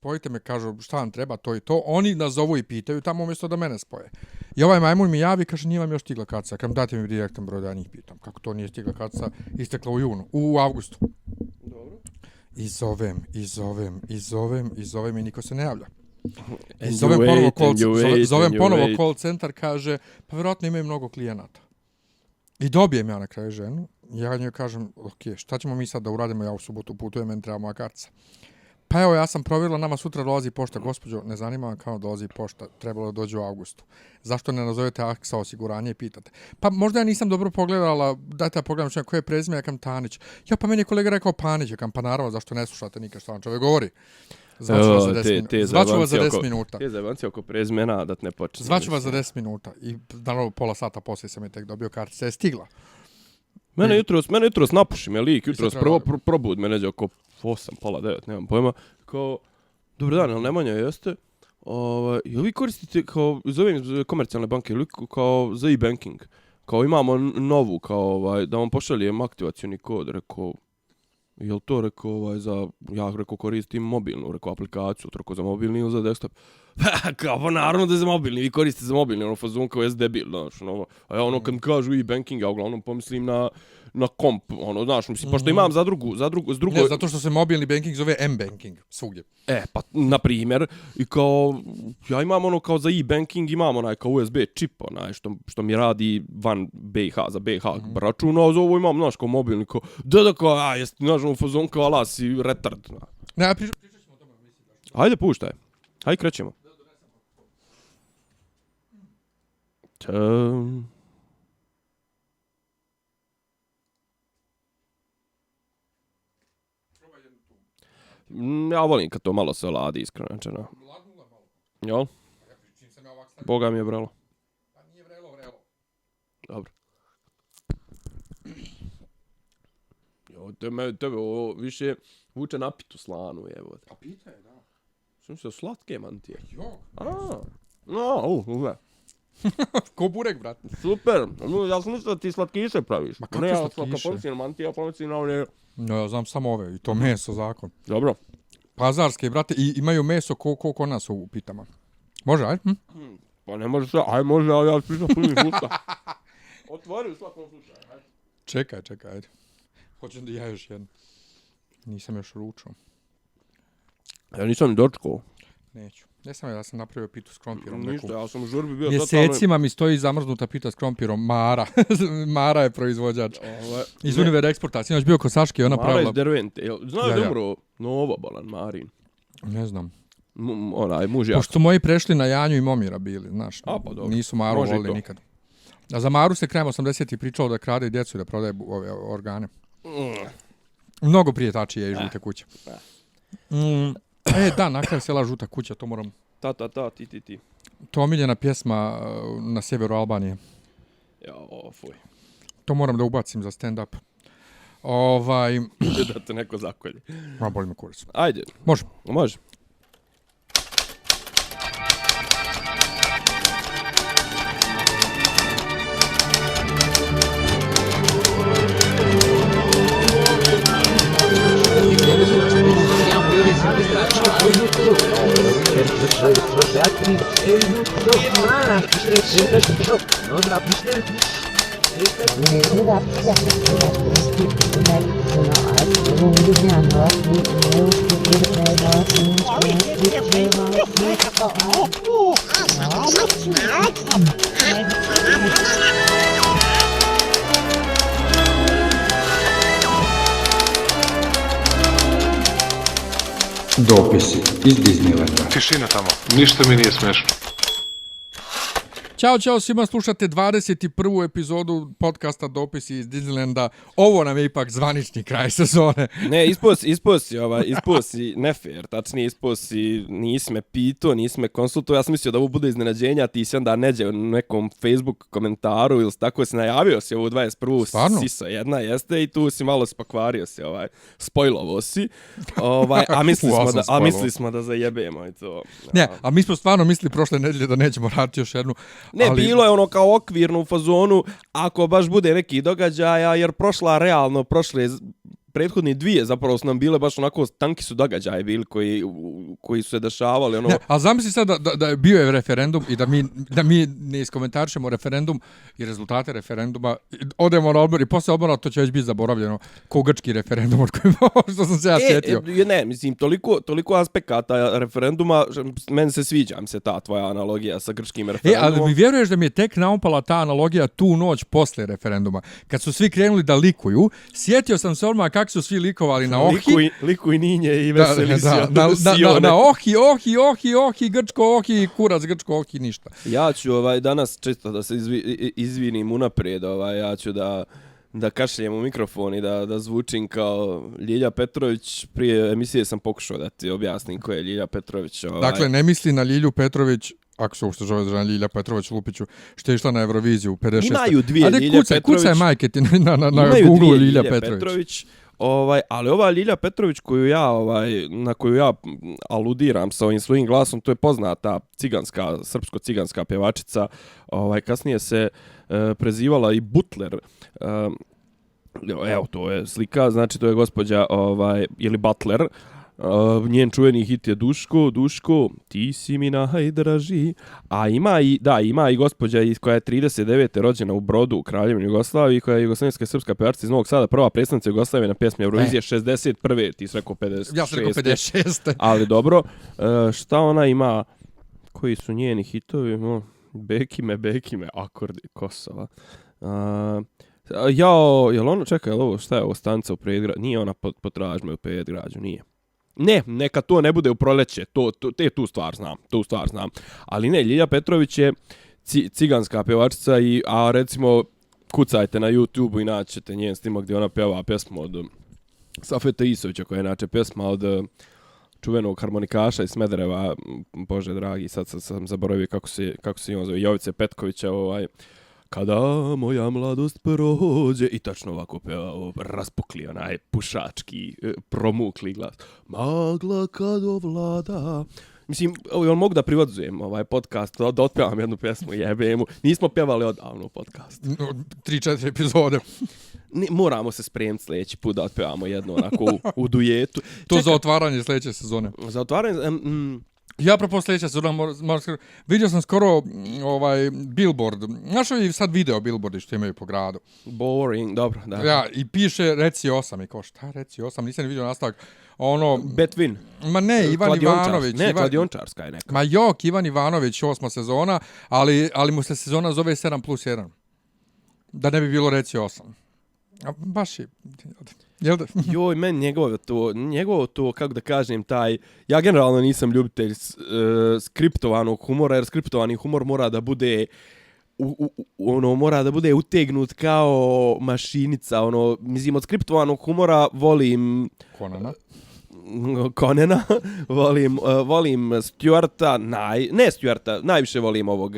spojite me, kažu šta vam treba, to i to. Oni nazovu i pitaju tamo umjesto da mene spoje. I ovaj majmun mi javi, kaže nije vam još stigla kartica. Kažem dajte mi direktan broj da ja njih pitam. Kako to nije stigla kartica, istekla u avgustu. Dobro. I zovem i niko se ne javlja. I zovem ponovo call centar, kaže pa vjerojatno imaju mnogo klijenata. I dobijem ja na kraju ženu. Ja njoj kažem, ok, šta ćemo mi sad da uradimo, ja u subotu putujem, meni treba moja kartica. Pa evo, ja sam provjerila, nama sutra dolazi pošta, gospođo, ne zanima vam kao dolazi pošta, trebalo da dođe u avgustu. Zašto ne nazovete AXA osiguranje i pitate? Pa možda ja nisam dobro pogledala, dajte ja pogledam čovjek, koje je prezime, ja kam Tanić. Ja, pa meni je kolega rekao Panić, ja kam, pa naravno, zašto ne slušate nikad što vam čovjek govori? Zvaću vas za 10 minuta. Te zajebanci oko prezimena da te ne počne. Zvaću vas za 10 minuta i naravno pola sata poslije sam je tek dobio kartica, je stigla. Mene jutros napuši me lik, jutros prvo probud me neđe oko 8, pola 9, nemam pojma. Kao, dobar dan, ali Nemanja jeste? Jel vi koristite kao, zovem komercijalne banke, ili kao za e-banking? Kao imamo novu, kao da vam pošaljem aktivacioni kod, rekao, jel to rekao ja rekao koristim mobilnu, rekao aplikaciju, rekao za mobilni ili za desktop. Kao, pa naravno da je za mobilni, vi koristite za mobilni, ono fazon kao jest debil, znaš, ono, a ja ono kad kažu e-banking, ja uglavnom pomislim na komp, ono, znaš, mislim, pošto imam s drugo... Ne, zato što se mobilni banking zove M-banking, svugdje. Pa, na primjer, i kao, ja imam ono kao za e-banking, imam onaj kao USB čip, onaj, što mi radi van BiH, za BiH račun, a za ovo imam, znaš, kao mobilni, kao, kao, jest, znaš, ono fazon kao, ala, si retard, znaš. Ne, pričat ćemo o tome, mislim. Hajde, puštaj. Hajde, krećemo. Ja volim kad to malo se ladi, iskreno. Ladnula malo. Jel? Boga mi je vrelo. Pa nije vrelo. Dobro. Jo, tebe ovo više vuče napitu slanu, evo. A pita je, da. Što se slatke mantije? Jo. Uve. Ko burek, brat. Super. Ja sam mislio da ti slatkiše praviš. Ma kakve slatkiše? Ne, ja mantija, pomislim na one... No, ja znam samo ove, i to meso, zakon. Dobro. Pazarske, brate, i imaju meso ko nas u pitama. Može, ajde? Pa ne može sve, aj može, ali ja pričam prvi puta. Otvori u svakom slučaju, ajde. Čekaj, ajde. Hoćem da ja još jedno. Nisam još ručao. Ja nisam ni dočkao. Neću. Ne sam ja sam napravio pitu s krompirom. Ništa, ja sam u žurbi bio mjesecima mi stoji zamrznuta pita s krompirom. Mara. Mara je proizvođač. Iz Univer Eksporta. Sinoć bio kod Saške, ona pravila... Mara iz Dervente. Znaš da umro Novo Balan, Marin? Ne znam. Onaj, muž jak. Pošto moji prešli na Janju i Momira bili, znaš. A, pa dobro. Nisu Maru volili nikad. A za Maru se krajem 80-ih pričalo da krade i djecu i da prodaje ove organe. Mnogo prije tačije i žute kuće. Da, na kraju sela Žuta kuća, to moram... Ti. To je omiljena pjesma na sjeveru Albanije. Fuj. To moram da ubacim za stand-up. Da te neko zakolje. Ma, boli me kurac. Ajde. Može. Dopisi iz Disneylanda. Tišina tamo, ništa mi nije smešno. Ćao svima, slušate 21. epizodu podcasta Dopisi iz Disneylanda. Ovo nam je ipak zvanični kraj sezone. Ne, isposi nefair, tačnije isposi, nisi me pitao, nisi me konsultao, ja sam mislio da ovo bude iznenađenja, ti si onda neđe u nekom Facebook komentaru ili tako si najavio si ovu 21. Stvarno? Siso jedna jeste i tu si malo spakvario si, spojlovo si, a mislili smo da zajebemo i to. Ne, a mi smo stvarno mislili prošle nedelje da nećemo raditi još jednu. Ne, ali... bilo je ono kao okvirno u fazonu, ako baš bude neki događaja, jer prošle prethodni dvije zapravo su nam bile baš onako tanki su događaji bili koji su se dešavali. Ono... Ne, a zamisli sad da je bio je referendum i da mi ne iskomentarišemo referendum i rezultate referenduma, odemo na odmor i posle odmora to će već biti zaboravljeno ko grčki referendum od kojeg što sam se ja sjetio. Ne, mislim, toliko aspekata referenduma, meni se sviđa mi se ta tvoja analogija sa grčkim referendumom. Ali mi vjeruješ da mi je tek naumpala ta analogija tu noć posle referenduma, kad su svi krenuli da likuju, sjetio sam se odmah kako su svi likovali na ohi. Likuj ninje i veseli na ohi, grčko ohi, kurac, grčko ohi, ništa. Ja ću danas čisto da se izvinim unaprijed, ja ću da kašljem u mikrofon i da zvučim kao Ljilja Petrović. Prije emisije sam pokušao da ti objasnim ko je Ljilja Petrović. Dakle, ne misli na Ljilju Petrović, ako se uopšte zove žena Ljilja Petrović Lupiću, što je išla na Euroviziju u 56. Imaju dvije Ljilje Petrović. Kucaj majke ti na Google Ljilja Petrović. Ali ova Ljilja Petrović na koju ja aludiram sa ovim svojim glasom, to je poznata srpsko-ciganska pjevačica, kasnije se prezivala i Butler. Evo, to je slika, znači to je gospođa ili Butler. Njen čuveni hit je Duško, ti si mi najdraži. A ima i gospođa koja je 39. rođena u Brodu u Kraljevini Jugoslaviji, koja je jugoslovenska srpska pjevačica iz Novog Sada, prva predstavnica Jugoslavije na pjesmi Eurovizije 61. Ti si rekao 56. Ja sam rekao 56. Ali dobro, šta ona ima, koji su njeni hitovi? Bekime, akordi Kosova. Jel ono, čekaj, ovo, šta je ovo, Stanca u Predgrađu? Nije ona Potražme u Predgrađu, nije. Ne, neka to ne bude u proleće, tu stvar znam. Ali ne, Ljilja Petrović je ciganska pjevačica, a recimo kucajte na YouTube-u i naćete njen snimak gdje ona pjeva pjesmu od Safeta Isovića, koja je inače pjesma od čuvenog harmonikaša iz Smedereva, Bože dragi, sad sam zaboravio kako se on zove, Jovice Petkovića, kada moja mladost prođe, i tačno ovako peva, raspukli onaj pušački, promukli glas. Magla kad ovlada. Mislim, jel mogu da privatizujem ovaj podcast, da otpevam jednu pjesmu, jebemu. Nismo pjevali odavno u podcastu. 3-4 epizode. Moramo se spremiti sljedeći put da otpevamo jedno onako u dujetu. To za otvaranje sljedeće sezone. Za otvaranje... Ja propos sljedeća sezona, vidio sam skoro billboard. Znaš ovi sad video billboardi što imaju po gradu? Boring, dobro, da. Ja, i piše reci 8 i kao šta reci 8, nisam vidio nastavak. Betvin. Ma ne, Ivan Ivanović. Ne, Kladiončarska je neka. Ma Ivan Ivanović, 8. sezona, ali mu se sezona zove 7+1. Da ne bi bilo reci 8. A baš je... Jel da? Joj, meni njegovo to, kako da kažem, ja generalno nisam ljubitelj skriptovanog humora, jer skriptovani humor mora da bude mora da bude utegnut kao mašinica, mislim, od skriptovanog humora volim Conana, volim Stewarta, najviše volim ovog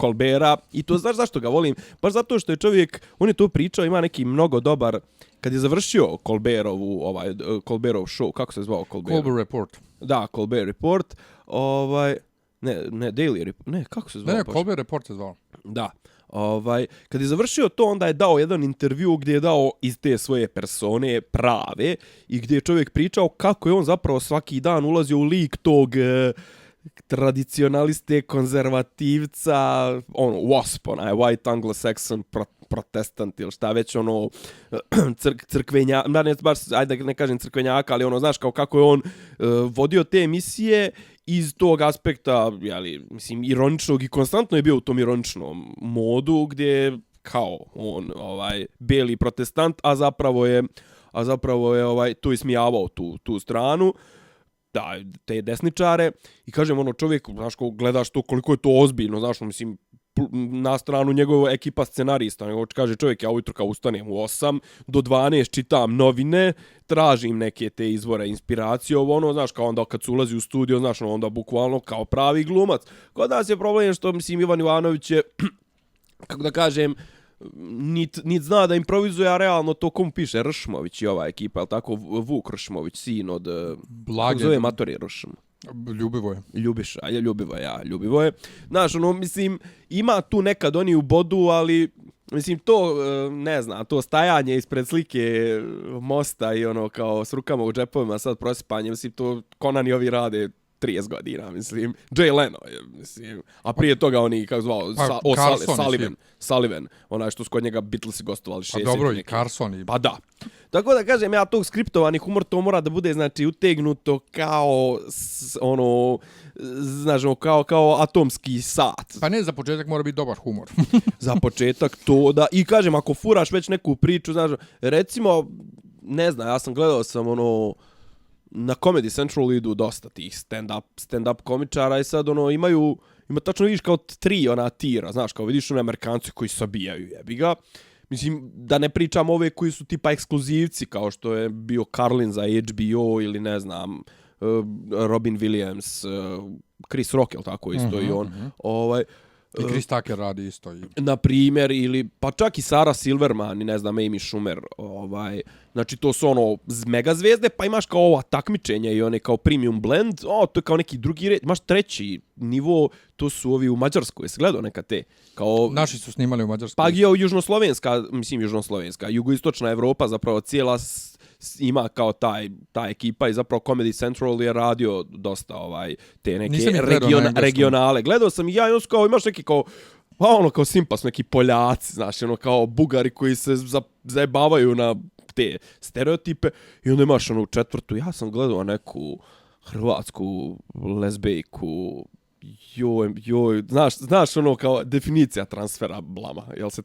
Colbera. I to znaš zašto ga volim? Baš zato što je čovjek, on je to pričao, ima neki mnogo dobar, kad je završio Colberov show, kako se zvao Colbert Report. Da, Colbert Report, Daily Report, kako se zvao? Ne, Colbert Report se zvao. Da. Kad je završio to, onda je dao jedan intervju gdje je dao iz te svoje persone prave i gdje je čovjek pričao kako je on zapravo svaki dan ulazio u lik tog tradicionaliste, konzervativca, WASP, White Anglo-Saxon protestant ili šta već, crkvenja, ajde ne kažem crkvenjaka, ali znaš kako je on vodio te emisije iz tog aspekta, mislim, ironičnog i konstantno je bio u tom ironičnom modu gdje kao on beli protestant, a zapravo je to ismijavao tu stranu, da, te desničare, i kažem, čovjek, znaš, gledaš to koliko je to ozbiljno, znaš, mislim, na stranu njegova ekipa scenarista, nego kaže čovjek, ja ujutro kao ustanem u 8 do 12, čitam novine, tražim neke te izvore inspiracije, znaš, kao onda kad se ulazi u studio, znaš, onda bukvalno kao pravi glumac. Kod nas je problem što, mislim, Ivan Ivanović je, kako da kažem, nit zna da improvizuje, a realno to kom piše Ršmović i ova ekipa, je li tako, Vuk Ršmović, sin od Blage, zove matori Ršm. Ljubivoje. Ljubivoje. Znaš, mislim, ima tu nekad oni u bodu, ali mislim, to, ne znam, to stajanje ispred slike mosta i ono kao s rukama u džepovima sad prosipanje, mislim, to Conan i ovi rade 30 godina, mislim. Jay Leno, mislim. A prije toga oni, kako zvao, Sullivan, onaj što su kod njega Beatlesi gostovali 60. Pa dobro, i Carson. Pa da. Tako da kažem, ja tog skriptovani humor, to mora da bude, znači, utegnuto kao, ono, znaš, kao atomski sat. Pa ne, za početak mora biti dobar humor. Za početak to da, i kažem, ako furaš već neku priču, znaš, recimo, ne znam, ja sam gledao ono, na Comedy Central idu dosta tih stand-up komičara i sad ono ima tačno vidiš kao 3 tira, znaš, kao vidiš one Amerikanci koji sabijaju, jebi ga. Mislim, da ne pričam ove koji su tipa ekskluzivci, kao što je bio Carlin za HBO ili ne znam, Robin Williams, Chris Rock, jel tako isto i on. I Chris Tucker radi isto. Na primjer, ili pa čak i Sarah Silverman i ne znam, Amy Schumer. Znači, to su ono mega zvezde, pa imaš kao ova takmičenja i one kao premium blend. To je kao neki drugi red. Imaš treći nivo, to su ovi u Mađarskoj. Jesi gledao neka te? Kao, naši su snimali u Mađarskoj. Pa je južnoslovenska, jugoistočna Evropa, zapravo cijela ima kao ta ekipa i zapravo Comedy Central je radio dosta te neke regionale. Gledao sam i ja i on kao imaš neki kao pa ono kao simpas, neki Poljaci, znaš, ono kao Bugari koji se zajebavaju na te stereotipe i onda imaš ono u četvrtu, ja sam gledao neku hrvatsku lezbejku, joj, znaš ono kao definicija transfera blama, jel se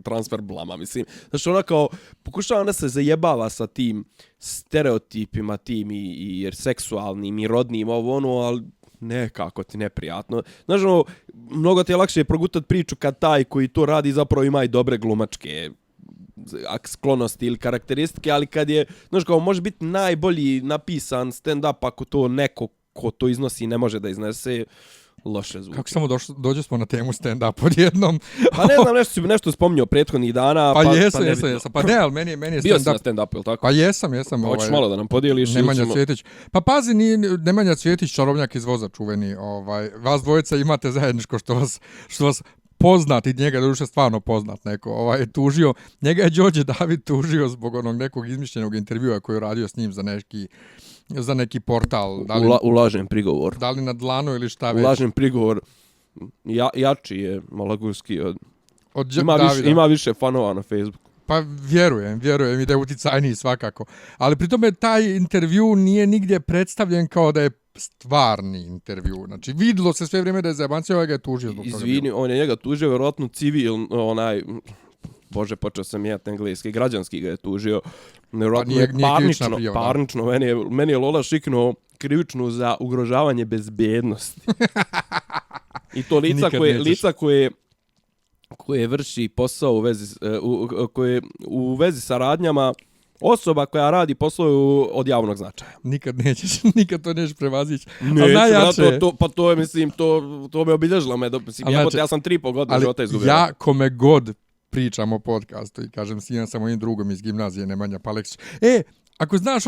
transfer blama, mislim. Znači ona kao pokušava da se zajebava sa tim stereotipima tim i seksualnim i rodnim ali nekako ti neprijatno. Znaš ono, mnogo ti je lakše progutat priču kad taj koji to radi zapravo ima i dobre glumačke sklonosti ili karakteristike, ali kad je, znaš kao, može biti najbolji napisan stand-up ako to neko ko to iznosi ne može da iznese, loše zvuči. Kako samo dođe smo na temu stand-up odjednom? Pa ne znam, nešto spominjao prethodnih dana. Pa jesam. Pa ne, ali meni je stand-up. Bio si na stand-upu, ili tako? Pa jesam. Hoćeš malo da nam podijeliš? Nemanja Cvjetić. Pa pazi, Nemanja Cvjetić, čarobnjak iz Voza čuveni. Vas dvojica imate zajedničko što vas poznat i njega duše stvarno poznat neko je tužio. Njega je Đorđe David tužio zbog onog nekog izmišljenog intervjua koji je radio s njim za neki portal. Ulažem prigovor. Da li na dlanu ili šta već? Ulažem prigovor. Jači je Malagurski od ima više fanova na Facebooku. Pa vjerujem i da je uticajniji svakako. Ali pri tome taj intervju nije nigdje predstavljen kao da je stvarni intervju. Znači, vidilo se sve vrijeme da je zajebancio, ga je tužio. Izvini, on je njega tužio, vjerojatno civil, Bože, počeo sam jeti engleski, građanski ga je tužio. Parnično. Meni je Lola šiknuo krivičnu za ugrožavanje bezbednosti. I to lica koje vrši posao u vezi sa radnjama osoba koja radi poslove od javnog značaja. Nikad to nećeš prevazići. Pa to je, mislim, to me obilježilo me. Ja sam 3,5 godine života izgubio. Ja kome god pričam o podcastu i kažem sjedan sa mojim drugom iz gimnazije Nemanja Paleksić. Ako znaš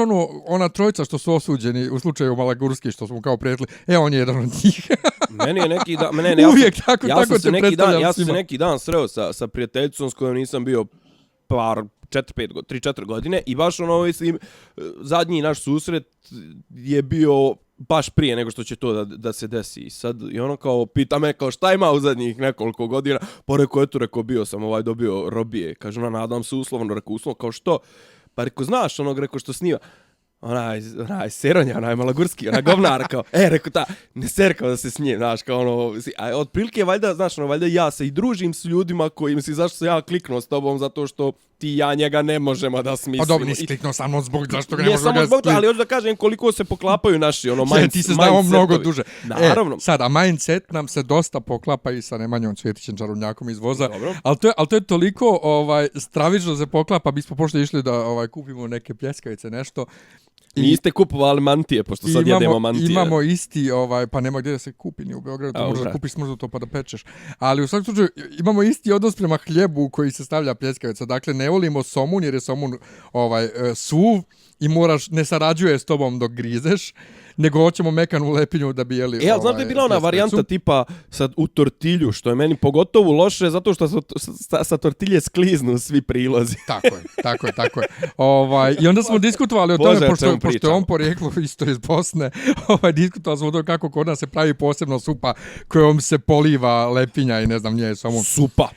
ona trojica što su osuđeni u slučaju Malagurski, što smo kao prijatelji, on je jedan od njih. Meni je neki dan... Uvijek tako te predstavljam ja sam se neki dan sreo sa prijateljicom s kojom nisam bio 3-4 godine i baš mislim, zadnji naš susret je bio baš prije nego što će to da se desi. I sad i ono kao pita me kao šta ima u zadnjih nekoliko godina, pa rekao bio sam dobio robije. Kaže ona, nadam se uslovno, rekao uslovno, kao što? Pa rekao, znaš rekao što snima. Onaj Seronja, onaj Malagurski, onaj govnar, kao, rekao ne serkao da se smije, znaš, kao a otprilike, valjda, znaš, valjda ja se i družim s ljudima koji, mislim, zašto se ja kliknuo s tobom, zato što ti ja njega ne možemo da smislimo. Pa dobro, nisi kliknuo samo zbog zašto ga ne možemo da smislimo. Ali hoću da kažem koliko se poklapaju naši, mindset. Ti se znamo mnogo duže. Naravno. Sad, a mindset nam se dosta poklapa i sa Nemanjom Cvjetićem, čarobnjakom iz Voza. Dobro. Ali to je toliko stravično se poklapa, bismo pošto išli da kupimo neke pljeskavice, nešto. Niste kupovali mantije, pošto sad jedemo mantije. Imamo isti, pa nema gdje da se kupi ni u Beogradu, to možda kupiš smrznuto pa da pečeš. Ali u svakom slučaju imamo isti odnos prema hljebu koji se stavlja pljeskavica. Dakle, ne volimo somun jer je somun suv i ne sarađuje s tobom dok grizeš, nego hoćemo mekanu lepinju da bi jeli... Ali znaš da je bila ona varijanta tipa sad u tortilju, što je meni pogotovo loše, zato što sa tortilje skliznu svi prilozi. Tako je. I onda smo diskutovali o tome, pošto je on porijeklo isto iz Bosne, diskutovali smo o tome kako kod nas se pravi posebno supa kojom se poliva lepinja i ne znam, nije samo... Supa.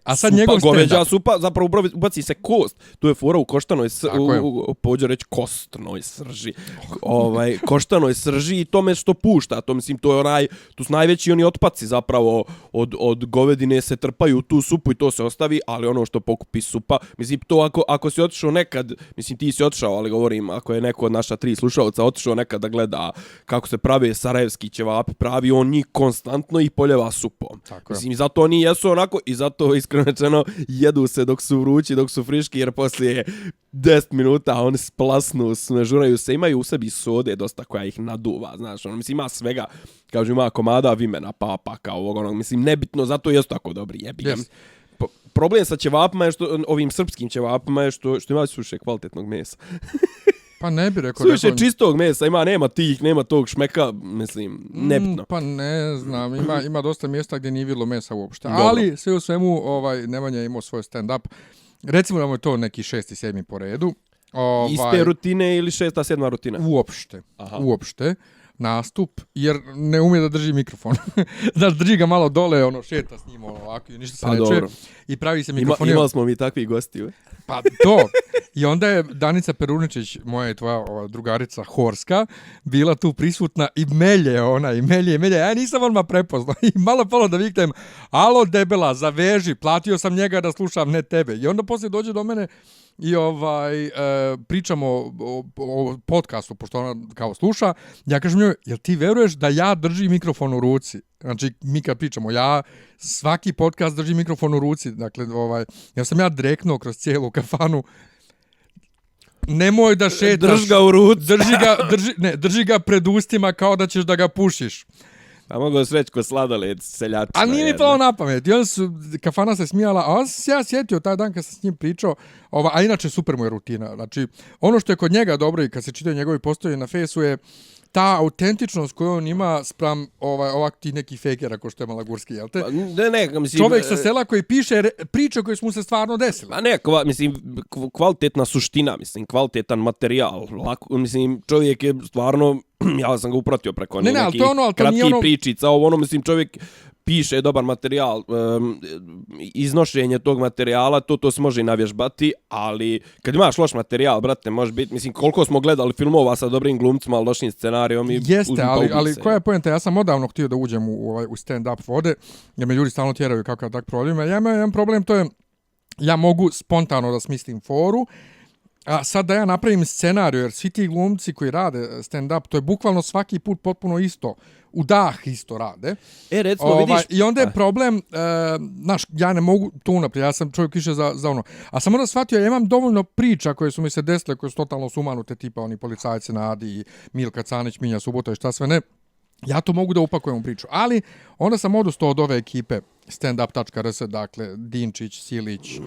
A sad njegov stand-up. Goveđa supa, zapravo ubaci se kost. Tu je fora u koštanoj pođe reći kostnoj srži. Koštanoj srži i tome što pušta. To mislim, to je tu su najveći oni otpaci zapravo od govedine se trpaju u tu supu i to se ostavi, ali ono što pokupi supa, mislim, to ako si otišao nekad, mislim, ti si otišao, ali govorim, ako je neko od naša 3 slušalca otišao nekad da gleda kako se prave sarajevski ćevapi, pravi on njih konstantno i poljeva supom. Mislim, zato oni jesu onako i zato iskreno rečeno jedu se dok su vrući, dok su friški, jer poslije 10 minuta oni splasnu, smežuraju se, imaju u sebi sode dosta koja ih naduva, znaš, ono, mislim, ima svega, kažu, ima komada vimena, papaka, ovog, onog, mislim, nebitno, zato jesu tako dobri, jebi ga. Yes. Problem sa ćevapima je što, ovim srpskim ćevapima je što ima suše kvalitetnog mesa. Pa ne bi rekao... Suše čistog mesa, nema tog šmeka, mislim, nebitno. Pa ne znam, ima dosta mjesta gdje nije vidjelo mesa uopšte. Dobro. Ali sve u svemu, Nemanja imao svoj stand-up. Recimo da mu je to neki 6. 7. po redu. Iste rutine ili 6. 7. rutina? Uopšte. Nastup, jer ne umije da drži mikrofon. Znaš, drži ga malo dole, šeta s njim ovako i ništa se ne čuje. I pravi se mikrofon. Imali smo mi takvi gosti. Pa to. I onda je Danica Peruničić, moja i tvoja drugarica Horska, bila tu prisutna i melje. Ja nisam odmah prepoznao. I malo polo da viknem, alo debela, zaveži, platio sam njega da slušam, ne tebe. I onda poslije dođe do mene i pričamo o podcastu, pošto ona kao sluša. Ja kažem joj, jel ti veruješ da ja držim mikrofon u ruci? Znači, mi kad pričamo, ja svaki podcast držim mikrofon u ruci. Dakle, ja sam direktno kroz cijelu kafanu. Nemoj da šetaš. Drž ga u ruci. Drži ga pred ustima kao da ćeš da ga pušiš. A mogu se reći ko sladoled seljačina. A nije mi palo na pamet. I onda kafana se smijala, a on se ja sjetio taj dan kad sam s njim pričao, a inače super mu je rutina. Znači, ono što je kod njega dobro i kad se čitaju njegovi postoje na Fesu je ta autentičnost koju on ima spram ovak ti neki fejkera ko što je Malagurski, jel te? Mislim, čovjek sa sela koji piše priče koje su mu se stvarno desile. Mislim, kvalitetna suština, mislim, kvalitetan materijal. Mislim, čovjek je stvarno, ja sam ga upratio preko nekih kratkih pričica, mislim, čovjek piše dobar materijal, iznošenje tog materijala, to se može i navježbati, ali kad imaš loš materijal, brate, može biti, mislim, koliko smo gledali filmova sa dobrim glumcima, ali lošim scenarijom i jeste, ali koja je poenta? Ja sam odavno htio da uđem u stand-up vode, jer me ljudi stalno tjeraju kakav tak problem. Ja imam jedan problem, to je, ja mogu spontano da smislim foru, a sad da ja napravim scenariju, jer svi ti glumci koji rade stand-up, to je bukvalno svaki put potpuno isto, u dah isto rade. Recimo, vidiš... I onda je problem, ja ne mogu to unaprijed, ja sam čovjek više za ono. A sam onda shvatio, ja imam dovoljno priča koje su mi se desile, koje su totalno sumanute, tipa oni policajci na Adi, Milka Canić, Minja Subota i šta sve ne. Ja to mogu da upakujem u priču, ali onda sam odustao od ove ekipe standup.rs, dakle Dinčić, Silić,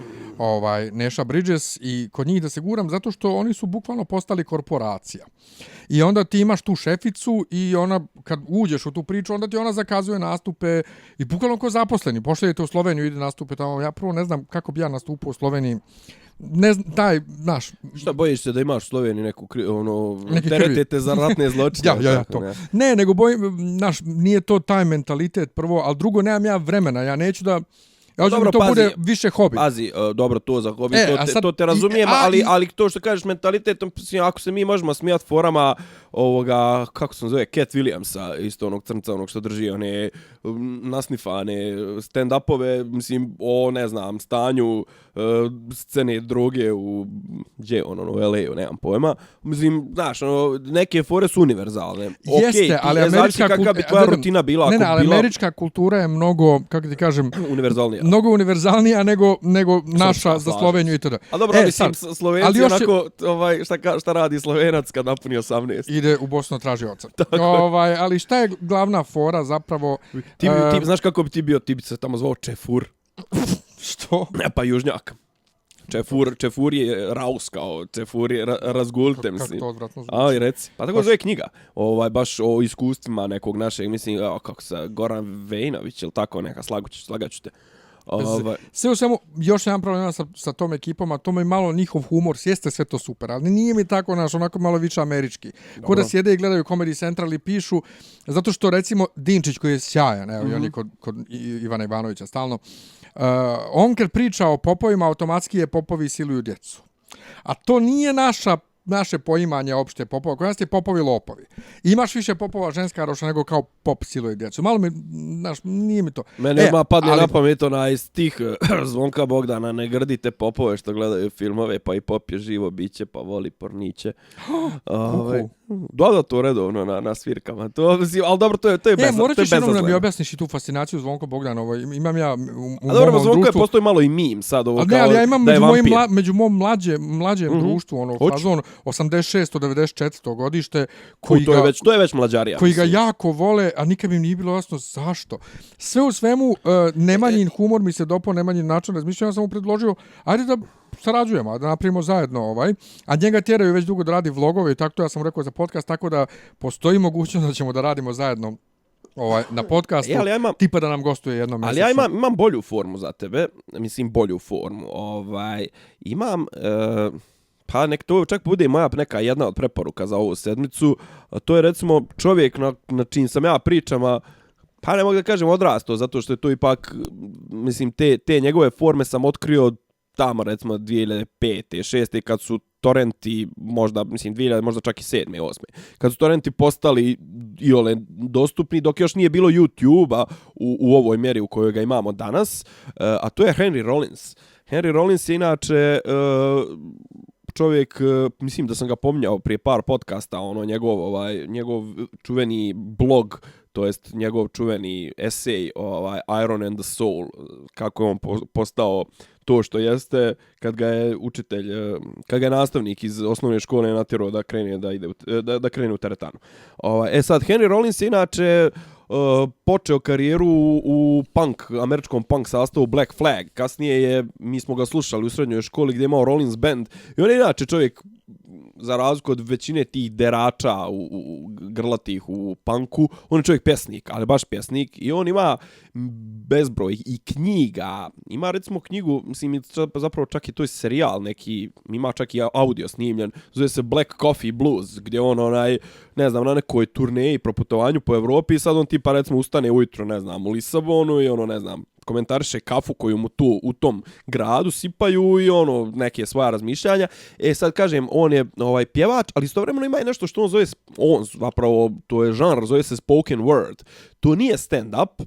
Neša Bridges i kod njih da se guram zato što oni su bukvalno postali korporacija. I onda ti imaš tu šeficu i ona kad uđeš u tu priču onda ti ona zakazuje nastupe i bukvalno ko zaposleni. Pošaljete u Sloveniju, ide nastupe tamo. Ja prvo ne znam kako bi ja nastupao u Sloveniji. Ne znam, naš... Šta bojiš se da imaš u Sloveniji neku teretete za ratne zločine? Ja, to. Ne, nego nije to taj mentalitet prvo, ali drugo, nemam ja vremena, ja neću da... Ja hoću da to bude više hobi. Pazi, dobro, to za hobi, to te razumijem, ali to što kažeš mentalitetom, ako se mi možemo smijati forama ovoga, kako se zove, Cat Williamsa, isto onog crnca, onog što drži one nasnifane stand-upove, mislim, o, ne znam, stanju scene droge u LA-u, nemam pojma. Mislim, znaš, neke fore su univerzalne. Jeste, ali američka kultura... bi tvoja rutina bila? Ali američka kultura je mnogo, kako ti kažem... univerzalnija. Mnogo univerzalnija nego naša za Sloveniju i tada. A dobro, mislim, Slovenci onako, šta radi Slovenac kad napuni 18? Ide u Bosnu traži oca. Ali šta je glavna fora zapravo... Ti znaš kako bi ti bio, ti bi se tamo zvao Čefur. Što? Pa Južnjak. Čefur je rauskao, Čefur je razgulte, mislim. Kako to odvratno zvuči. Aj, reci. Pa tako zove knjiga. Baš o iskustvima nekog našeg, mislim, kako se, Goran Vejnović ili tako neka, slagaću te. Sve u svemu, još jedan problem sa tom ekipom, a to mi je malo njihov humor, jeste sve to super, ali nije mi tako, onako malo više američki. Ko da sjede i gledaju Comedy Central i pišu, zato što recimo Dinčić koji je sjajan, evo, i on je kod Ivana Ivanovića stalno, on kad priča o popovima, automatski je popovi siluju djecu. A to nije naše poimanje opšte popova. Kod nas je popovi lopovi. Imaš više popova ženska roša nego kao pop siluje djecu. Malo mi, nije mi to. Mene padne na pamet onaj stih Zvonka Bogdana, ne grdite popove što gledaju filmove, pa i pop je živo biće, pa voli porniće. Da, to redovno na svirkama. Ali dobro, to je bezazleno. Morat ćeš jednom da mi objasniš i tu fascinaciju Zvonko Bogdana. Imam ja u dobro, Zvonko je postoji malo i mim sad. Ali ja imam među mom mlađem društvu, fazon 86-94 godište, to je već mlađarija. Koji ga jako vole, a nikad mi nije bilo jasno zašto. Sve u svemu, Nemanjin humor mi se dopao, Nemanjin način razmišljanja, ja sam mu predložio, ajde da sarađujemo, da napravimo zajedno a njega tjeraju već dugo da radi vlogove i tako to ja sam rekao za podcast, tako da postoji mogućnost da ćemo da radimo zajedno na podcastu, tipa da nam gostuje jednom mjesečno. Ali ja imam bolju formu za tebe, mislim bolju formu, imam... Pa nek to čak bude moja neka jedna od preporuka za ovu sedmicu. To je recimo čovjek na čim sam ja pričama, pa ne mogu da kažem odrastao, zato što je to ipak, mislim, te njegove forme sam otkrio tamo recimo 2005. 2006. kad su torrenti, možda čak i 7. 8. Kad su torrenti postali iole dostupni, dok još nije bilo YouTube-a u ovoj mjeri u kojoj ga imamo danas, a to je Henry Rollins. Henry Rollins je inače... čovjek, mislim da sam ga pominjao prije par podcasta, njegov čuveni blog, to jest njegov čuveni esej, Iron and the Soul, kako je on postao to što jeste, kad ga je učitelj, kad ga je nastavnik iz osnovne škole natjerao da krene u teretanu. Sad, Henry Rollins je inače počeo karijeru u američkom punk sastavu Black Flag. Kasnije mi smo ga slušali u srednjoj školi gdje je imao Rollins Band. I on je inače čovjek, za razliku od većine tih derača grlatih u punku, on je čovjek pjesnik, ali baš pjesnik. I on ima bezbroj i knjiga. Ima recimo knjigu, mislim, zapravo čak i to je serijal neki, ima čak i audio snimljen, zove se Black Coffee Blues, gdje on na nekoj turneji, proputovanju po Evropi i sad on tipa recimo ustane ujutro, u Lisabonu i komentariše kafu koju mu tu u tom gradu sipaju i neke svoja razmišljanja. Sad kažem, on je pjevač, ali istovremeno ima i nešto što zapravo to je žanr, zove se spoken word. To nije stand-up,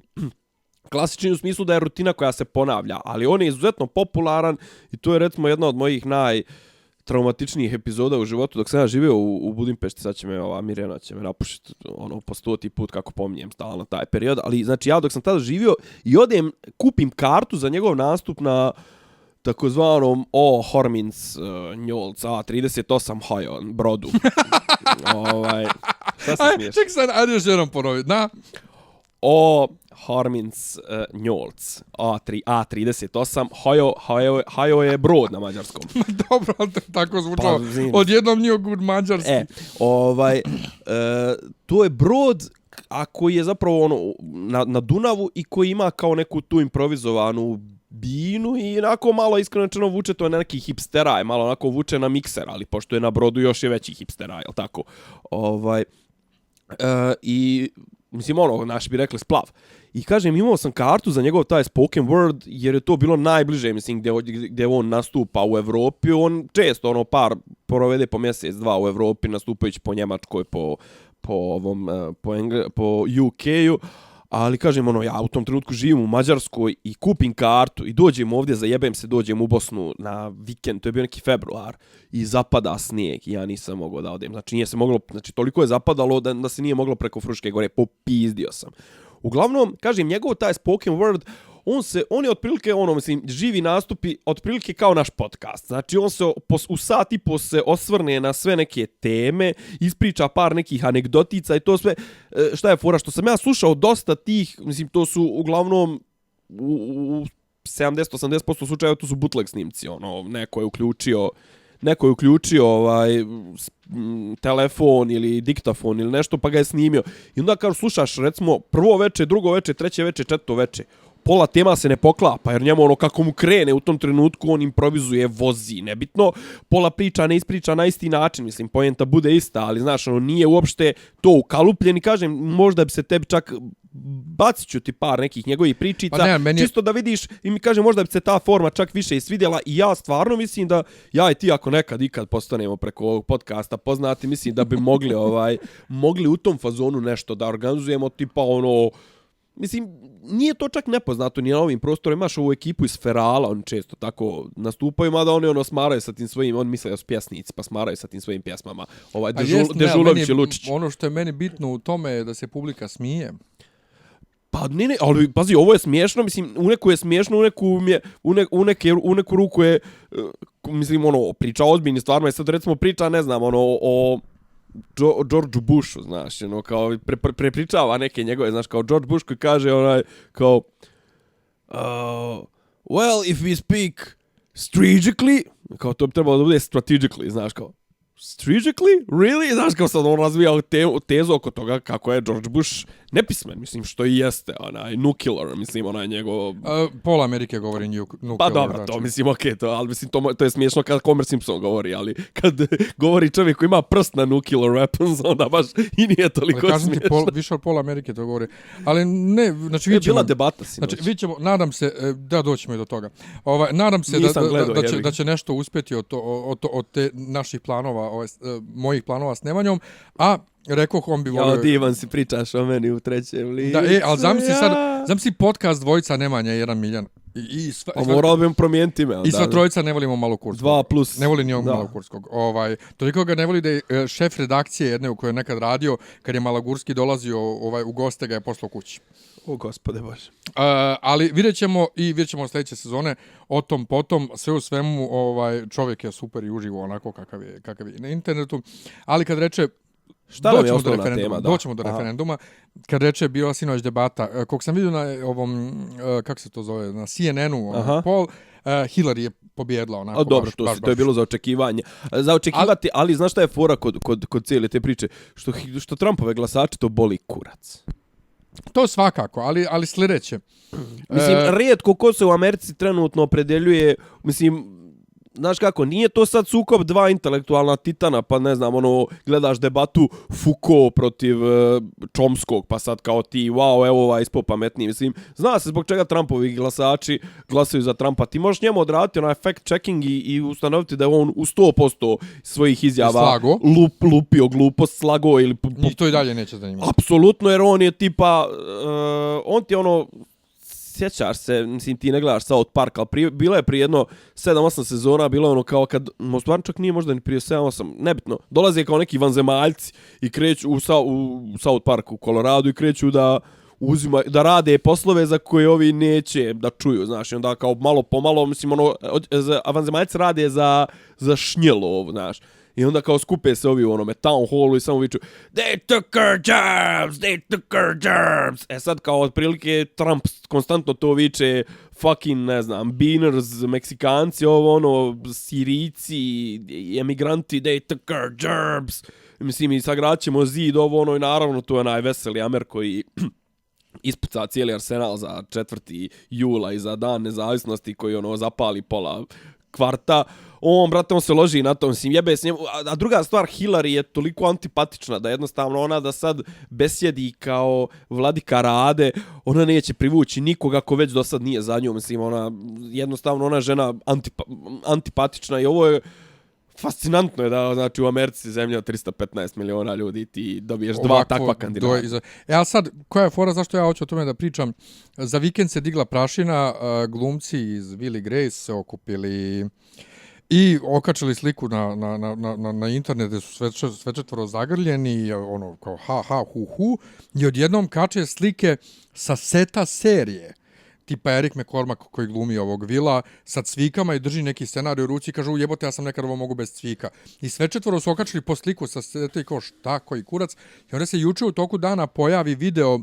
klasični u smislu da je rutina koja se ponavlja, ali on je izuzetno popularan i to je recimo jedna od mojih najtraumatičnijih epizoda u životu. Dok sam ja živio u Budimpešti, sad će me Mirjana će me napušiti po 100. put kako pominjem stalno taj period, ali znači ja dok sam tada živio i kupim kartu za njegov nastup na takozvanom Hormins Njolc A38 Hajon brodu. Šta se smiješ? Ček sad, ajde još jednom ponoviti, Hormins Njolc A38 Hajo je brod na mađarskom. Dobro, tako zvučalo. Odjednom nije good mađarski. To je brod koji je zapravo na Dunavu i koji ima kao neku tu improvizovanu binu i onako malo iskreno vuče to na neki hipstera, malo onako vuče na mikser, ali pošto je na brodu još je veći hipstera, jel tako? I mislim naši bi rekli splav. I kažem, imao sam kartu za njegov taj spoken word, jer je to bilo najbliže, mislim, gdje on nastupa u Evropi. On često provede po mjesec, dva u Evropi, nastupajući po Njemačkoj, po UK-u. Ali kažem, ja u tom trenutku živim u Mađarskoj i kupim kartu i dođem ovdje, dođem u Bosnu na vikend, to je bio neki februar i zapada snijeg i ja nisam mogao da odem. Znači, nije se moglo, toliko je zapadalo da se nije moglo preko Fruške gore, popizdio sam. Uglavnom, kažem, njegov taj spoken word, on je otprilike, živi nastupi otprilike kao naš podcast. Znači, on se u sat i po se osvrne na sve neke teme, ispriča par nekih anegdotica i to sve. Šta je fora? Što sam ja slušao dosta tih, mislim, to su uglavnom u 70-80% slučajeva to su bootleg snimci, ono, neko je uključio telefon ili diktafon ili nešto pa ga je snimio. I onda kao slušaš recimo prvo veče, drugo veče, treće veče, četvrto veče, pola tema se ne poklapa, jer njemu ono kako mu krene u tom trenutku on improvizuje, vozi, nebitno, pola priča ne ispriča na isti način, mislim, poenta bude ista, ali znaš, ono nije uopšte to ukalupljen i kažem, možda bi se tebi čak bacit ću ti par nekih njegovih pričica, pa ne, čisto da vidiš i mi kaže možda bi se ta forma čak više isvidjela i ja stvarno mislim da ja i ti ako ikad postanemo preko ovog podcasta poznati, mislim da bi mogli u tom fazonu nešto da organizujemo, tipa ono, mislim, nije to čak nepoznato ni na ovim prostorima, imaš ovu ekipu iz Ferala, oni često tako nastupaju, mada oni ono smaraju sa tim svojim, oni misle da su pjesnici, pa smaraju sa tim svojim pjesmama. Dežulović i Lučić. Ono što je meni bitno u tome je da se publika smije. Pa ne, ali pazi, ovo je smiješno, mislim, u neku je smiješno, u neku ruku je, mislim, ono, priča ozbiljni stvarno, je sad recimo priča, ne znam, ono, o Georgeu Bushu, znaš, ono, kao prepričava neke njegove, znaš, kao George Bush koji kaže, kao, well, if we speak strategically, kao to bi trebalo da bude strategically, znaš, kao, strategically? Really? Znaš, kao sad on razvijao tezu oko toga kako je George Bush nepismen, mislim, što i jeste, nuclear, mislim, njegov... Pola Amerike govori nuclear. Pa dobro, to mislim, okej, ali mislim, to je smiješno kad Homer Simpson govori, ali kad govori čovjek koji ima prst na nuclear weapons, onda baš i nije toliko smiješno. Kažem ti, više od pola Amerike to govori. Ali ne, znači vi ćemo... Bila debata sinoć. Znači, vi ćemo, nadam se, da doćemo i do toga. Nadam se da će nešto uspjeti od te naših planova, mojih planova s Nemanjom, a rekoh, on bi volio... Ja, divan si pričaš o meni u trećem licu. Da, ali zamisli podcast dvojica Nemanja i 1 Miljan. Morao bih promijeniti ime. I sva trojica ne volimo Malokurskog. 2+. Ne voli ni Malokurskog. Toliko ga ne voli da je šef redakcije jedne u kojoj je nekad radio, kad je Malagurski dolazio u goste, ga je poslao kući. O, gospode Bože. Ali vidjet ćemo sljedeće sezone o tom potom, sve u svemu čovjek je super i uživo onako kakav je na internetu. Ali kad reče doćemo do referenduma. Kad reče, bila sinoć debata, koliko sam vidio na ovom, kako se to zove, na CNN-u, Hillary je pobjedila onako. Dobro, to je bilo za očekivanje. Za očekivati, ali znaš šta je fora kod cijele te priče? Što Trumpove glasače to boli kurac. To svakako, ali sljedeće. Mislim, rijetko ko se u Americi trenutno opredeljuje, mislim, znaš kako, nije to sad sukob dva intelektualna titana, pa ne znam, gledaš debatu Foucault protiv Chomskog, pa sad kao ti, wow, evo ovaj ispo pametniji, mislim, zna se zbog čega Trumpovi glasači glasaju za Trumpa, ti možeš njemu odraditi onaj fact checking i ustanoviti da je on u 100% svojih izjava lupio glupost, slago ili... Njih to i dalje neće zanimati. Apsolutno, jer on je tipa, on ti sjećaš se, mislim ti ne gledaš South Park, ali bilo je prije jedno 7-8 sezona, bilo je kao kad, stvarno čak nije možda ni prije 7-8, nebitno, dolaze kao neki vanzemaljci i kreću u South Park u Colorado i kreću da rade poslove za koje ovi neće da čuju, znaš, i onda kao malo po malo, mislim, vanzemaljci rade za šnjelo, znaš. I onda kao skupe se ovi u town hallu i samo viču they took our jobs. Sad kao otprilike Trump konstantno to viče fucking, ne znam, beaners, Meksikanci, Sirijci, emigranti, they took our jobs. Mislim, i sagrat ćemo zid, i naravno to je najveseli Amer koji ispuca cijeli arsenal za 4. jula i za dan nezavisnosti koji zapali pola kvarta. Brate, on se loži na tom, mislim, jebe s njemu. A druga stvar, Hillary je toliko antipatična da jednostavno ona da sad besjedi kao vladika Rade, ona neće privući nikoga ko već do sad nije za nju. Mislim, jednostavno ona žena antipatična i ovo je fascinantno je da, znači, u Americi zemlja 315 miliona ljudi ti dobiješ dva takva kandidata. A sad, koja je fora, zašto ja hoću o tome da pričam? Za vikend se digla prašina, glumci iz Will i Grace se okupili i okačili sliku na internet gde su sve četvoro zagrljeni, kao ha, hu, i odjednom kače slike sa seta serije. Tipa Eric McCormack koji glumi ovog Vila sa cvikama i drži neki scenarij u ruci i kaže jebote, ja sam nekad ovo mogu bez cvika. I sve četvoro su okačili po sliku sa seta i kao šta, koji kurac. I onda se juče u toku dana pojavi video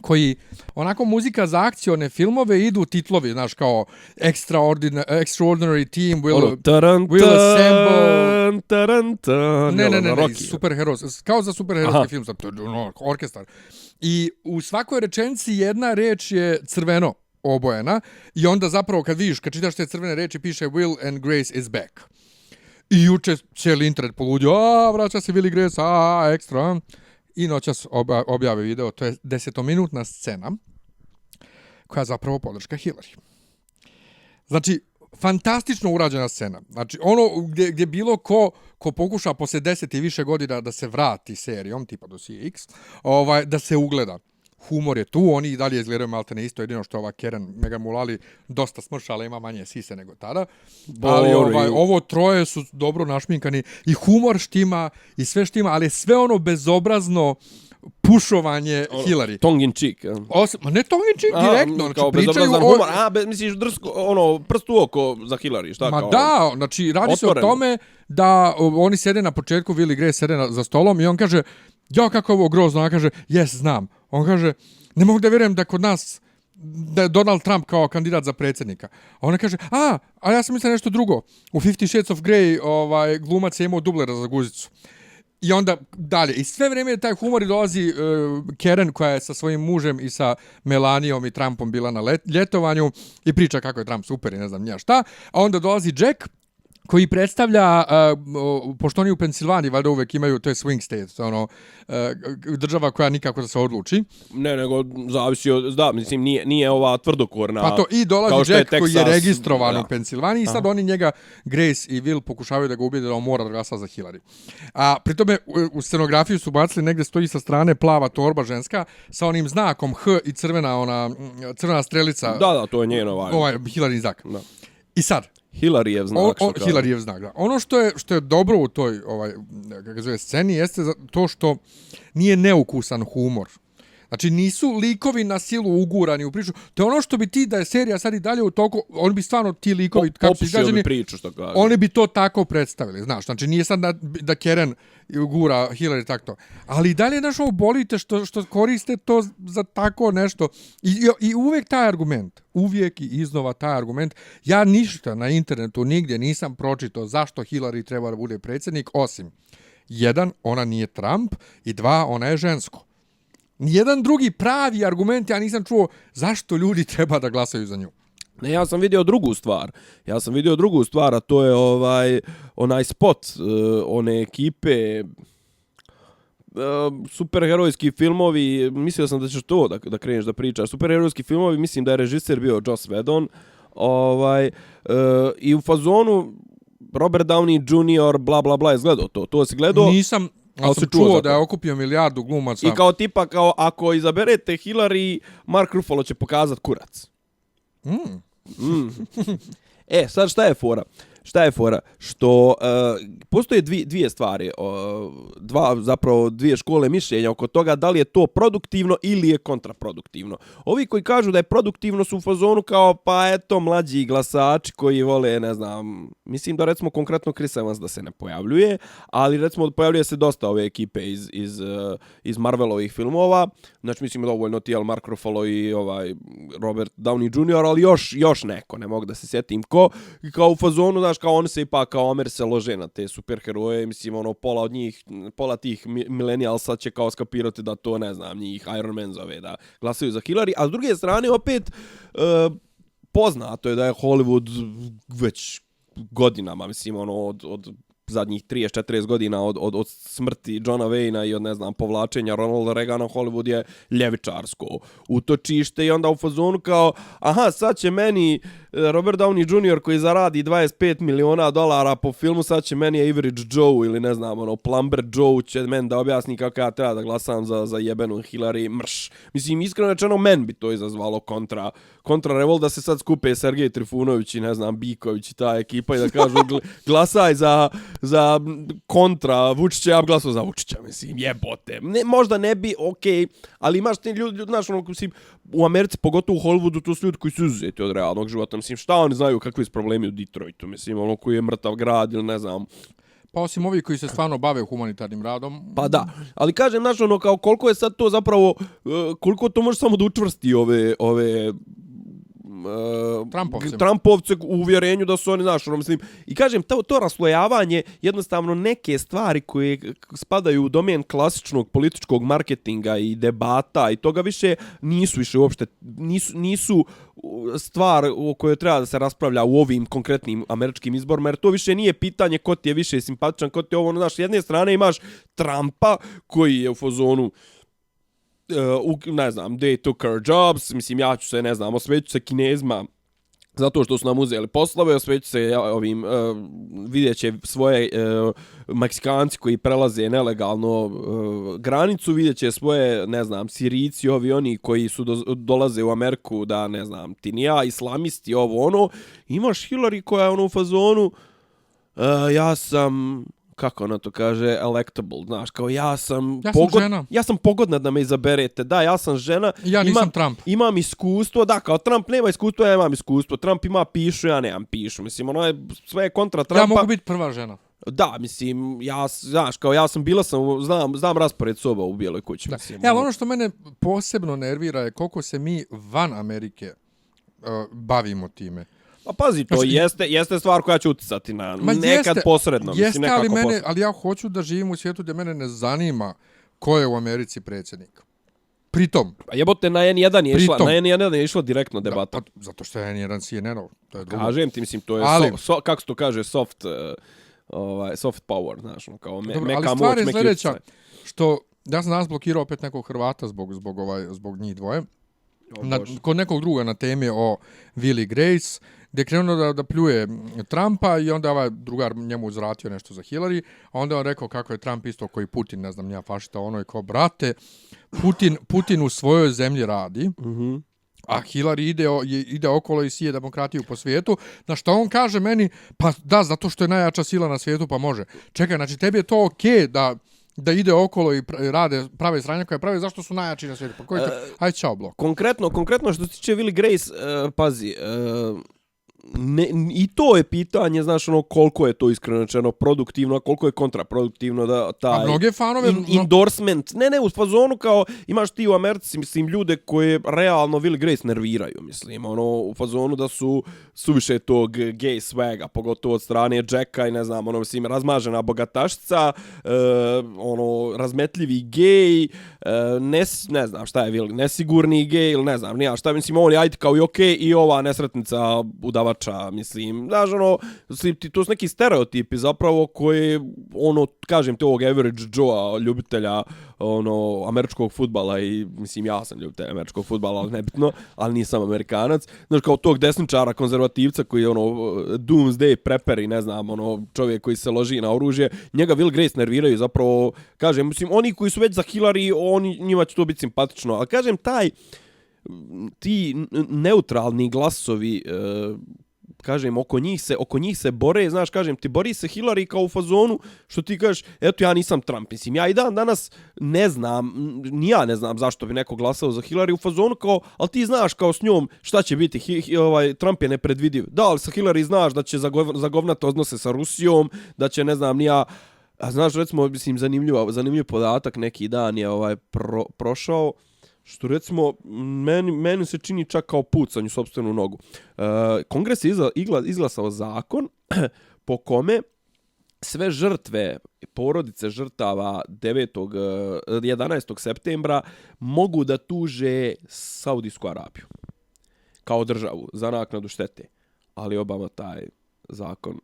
koji onako muzika za akcione filmove idu titlovi, znaš, kao Extraordinary Team will assemble. Ne, superheroes, kao za superherojski film, orkestar. I u svakoj rečenici jedna reč je crveno obojena i onda zapravo kad vidiš, kad čitaš te crvene reči piše Will and Grace is back. I juče cijeli internet poludio, vraća se Will i Grace, ekstra. I noćas objave video, to je 10-minutna scena koja je zapravo podrška Hillary. Znači, fantastično urađena scena. Znači, ono gdje bilo ko pokuša posle 10 i više godina da se vrati serijom, tipa do CX, da se ugleda. Humor je tu, oni i dalje izgledaju maltene isto, jedino što ova Karen Megan Mullally dosta smršala, ima manje sise nego tada. Ali ovo troje su dobro našminkani i humor štima i sve štima, ali sve ono bezobrazno pušovanje Hillary. Tongue in cheek. Ne tongue in cheek, direktno. Kao bezobrazan humor. Misliš prst u oko za Hillary, šta kao? Da, znači radi se o tome da oni sede na početku, Will i Grace sede za stolom i on kaže, ja kako je ovo grozno, on kaže, jes, znam. On kaže, ne mogu da vjerujem da kod nas da je Donald Trump kao kandidat za predsjednika. A ona kaže, a ja sam mislila nešto drugo. U 50 Shades of Grey glumac je imao dublera za guzicu. I onda dalje. I sve vrijeme taj humor i dolazi Karen koja je sa svojim mužem i sa Melanijom i Trumpom bila na ljetovanju i priča kako je Trump super i ne znam nija šta. A onda dolazi Jack koji predstavlja, pošto oni u Pensilvaniji valjda uvek imaju, to je swing state, država koja nikako da se odluči. Ne, nego zavisi od, mislim, nije ova tvrdokorna. Pa to i dolazi Jack koji je registrovan u Pensilvaniji i sad oni njega, Grace i Will, pokušavaju da ga ubijede da on mora da glasa za Hillary. A pritome u scenografiju su bacili, negde stoji sa strane plava torba ženska sa onim znakom H i crvena strelica. Da, to je njeno Hillary znak. Da. I sad, Hillaryjev znak. Hillaryjev znak, da. Ono što je dobro u toj kako zove, sceni jeste to što nije neukusan humor. Znači, nisu likovi na silu ugurani u priču. To je ono što bi ti, da je serija sad i dalje u toku, oni bi stvarno ti likovi, kako su izgrađeni, priču, što kaže. Oni bi to tako predstavili, znaš. Znači, nije sad da Karen gura Hillary tako. Ali i dalje, znaš, ovo bolite što koriste to za tako nešto. I uvijek taj argument, uvijek i iznova taj argument. Ja ništa na internetu nigdje nisam pročitao zašto Hillary treba da bude predsjednik, osim 1, ona nije Trump, i 2, ona je žensko. Nijedan drugi pravi argument ja nisam čuo zašto ljudi treba da glasaju za nju. Ne, ja sam vidio drugu stvar, a to je onaj spot one ekipe superherojski filmovi, mislio sam da ćeš to da kreneš da pričaš. Superherojski filmovi, mislim da je režiser bio Joss Whedon. I u fazonu Robert Downey Jr. bla bla bla, je gledao to. To si gledao? Nisam. Ali sam čuo da je okupio milijardu glumaca. I kao tipa, ako izaberete Hillary, Mark Ruffalo će pokazat kurac. Sad šta je fora? Što postoje dvije stvari, dvije škole mišljenja oko toga da li je to produktivno ili je kontraproduktivno. Ovi koji kažu da je produktivno su u fazonu kao, pa eto, mlađi glasači koji vole, ne znam, mislim da recimo konkretno Chris Evans da se ne pojavljuje, ali recimo pojavljuje se dosta ove ekipe iz Marvelovih filmova, znači mislim dovoljno ti Mark Ruffalo i Robert Downey Jr., ali još neko, ne mogu da se sjetim ko, i kao u fazonu, znaš, kao oni se ipak kao Omer se lože na te superheroje, mislim, pola tih millennialsa će kao skapirati da to, ne znam, njih Iron Man zove da glasaju za Hillary, a s druge strane opet poznato je da je Hollywood već godinama, mislim, od zadnjih 30-40 godina od smrti Johna Wayna i od, ne znam, povlačenja Ronalda Reagana, Hollywood je ljevičarsko utočište i onda u fazonu kao, sad će meni Robert Downey Jr. koji zaradi $25 miliona po filmu, sad će meni Average Joe ili, ne znam, Plumber Joe će meni da objasni kako ja treba da glasam za jebenu Hillary, mrš. Mislim, iskreno rečeno, men bi to izazvalo kontra revolt da se sad skupe Sergej Trifunović i, ne znam, Biković i ta ekipa i da kažu glasaj za kontra Vučića, ja bi glasao za Vučića, mislim, jebote. Možda ne bi, okej, ali imaš te ljudi, znaš, mislim, u Americi, pogotovo u Hollywoodu, to su ljudi koji su izuzeti od realnog života. Mislim, šta oni znaju kakvi su problemi u Detroitu? Mislim, koji je mrtav grad ili, ne znam, Pa osim ovih koji se stvarno bave humanitarnim radom. Pa da, ali kažem, znaš, ono, kao koliko je sad to zapravo, koliko to može samo da učvrsti ove Trumpovce u uvjerenju da su oni, znaš, ono, mislim, i kažem, to raslojavanje, jednostavno neke stvari koje spadaju u domen klasičnog političkog marketinga i debata i toga više nisu više uopšte, nisu stvar o kojoj treba da se raspravlja u ovim konkretnim američkim izborima, jer to više nije pitanje ko ti je više simpatičan, ko ti je ovo, znaš, s jedne strane imaš Trumpa koji je u fazonu ne znam, they took our jobs, mislim, ja ću se, ne znam, osveću se Kinezima zato što su nam uzeli poslove, osveću se ovim, vidjet će svoje Meksikanci koji prelaze nelegalno granicu, vidjet će svoje, ne znam, Sirijci, oni koji su dolaze u Ameriku da, ne znam, ti ni ja, islamisti, ovo, ono, imaš Hillary koja je ono u fazonu, ja sam... kako ona to kaže, electable, znaš, kao ja sam pogodna da me izaberete, da, ja sam žena, ja nisam Trump. Imam iskustvo, da, kao Trump nema iskustvo, ja imam iskustvo, Trump ima pišu, ja nemam pišu, mislim, ono je sve kontra Trumpa. Ja mogu biti prva žena. Da, mislim, znaš, kao ja sam, znam raspored soba u Bijeloj kući. Da. Mislim, ono što mene posebno nervira je koliko se mi van Amerike bavimo time. Pa pazi, to jeste stvar koja će uticati na nekad posredno. Jeste, mislim, ali ja hoću da živim u svijetu gdje mene ne zanima ko je u Americi predsjednik. Pritom. Pa jebote, na N1 je išla direktno debata. Da, zato što je N1 CNN-ov. To je drugo. Kažem ti, mislim, to je, kako se to kaže, soft power, znaš, kao meka moć, ali stvar je sljedeća, što ja sam danas blokirao opet nekog Hrvata zbog njih dvoje. Kod nekog druga na temi o Willie Grace, gdje je krenuo da pljuje Trumpa i onda ovaj drugar njemu uzvratio nešto za Hillary, a onda on rekao kako je Trump isto koji Putin, ne znam, nija fašista, ono je kao, brate, Putin u svojoj zemlji radi, a Hillary ide okolo i sije demokratiju po svijetu, na što on kaže meni, pa da, zato što je najjača sila na svijetu, pa može. Čekaj, znači tebi je to okej da ide okolo i prave sranja koje prave, zašto su najjači na svijetu? Pa koji ajde, čao, blok. Konkretno što se tiče Willie Grace, pazi, i to je pitanje, znaš, ono, koliko je to iskreno rečeno produktivno, a koliko je kontraproduktivno da taj mnoge fanove endorsement, ne, u fazonu kao imaš ti u Americi, mislim, ljude koje realno Willie Grace nerviraju, mislim, ono, u fazonu da su suviše tog gay swaga, pogotovo od strane Jacka i ne znam, ono, mislim, razmažena bogatašca, ono, razmetljivi gay, ne znam šta je Willie, nesigurni gay ili ne znam, nija šta, mislim, on je ajde kao i okej i ova nesretnica udavača, mislim, znaš, ono, to su neki stereotipi zapravo koje, ono, kažem te ovog average Joe-a, ljubitelja, ono, američkog fudbala i, mislim, ja sam ljubitelj američkog fudbala, ali nebitno, ali nisam Amerikanac, znaš, kao tog desničara, konzervativca koji je, ono, doomsday prepper i ne znam, ono, čovjek koji se loži na oružje, njega Will Grace nerviraju, zapravo, kažem, mislim, oni koji su već za Hillary, njima će to biti simpatično, ali kažem, ti neutralni glasovi, kažem, oko njih se bore, znaš, kažem, ti bori se Hillary kao u fazonu, što ti kažeš, eto, ja nisam Trump, mislim, ja i danas ne znam, ni ja ne znam zašto bi neko glasao za Hillary u fazonu, kao, ali ti znaš kao s njom šta će biti, Trump je nepredvidiv, da, ali sa Hillary znaš da će zagovnati odnose sa Rusijom, da će, ne znam, ni ja, a znaš, recimo, mislim, zanimljiv podatak, neki dan je prošao, što recimo meni se čini čak kao pucanj u sopstvenu nogu. Kongres je izglasao zakon po kome sve žrtve, porodice žrtava 11. septembra mogu da tuže Saudijsku Arabiju kao državu za naknadu štete. Ali Obama taj zakon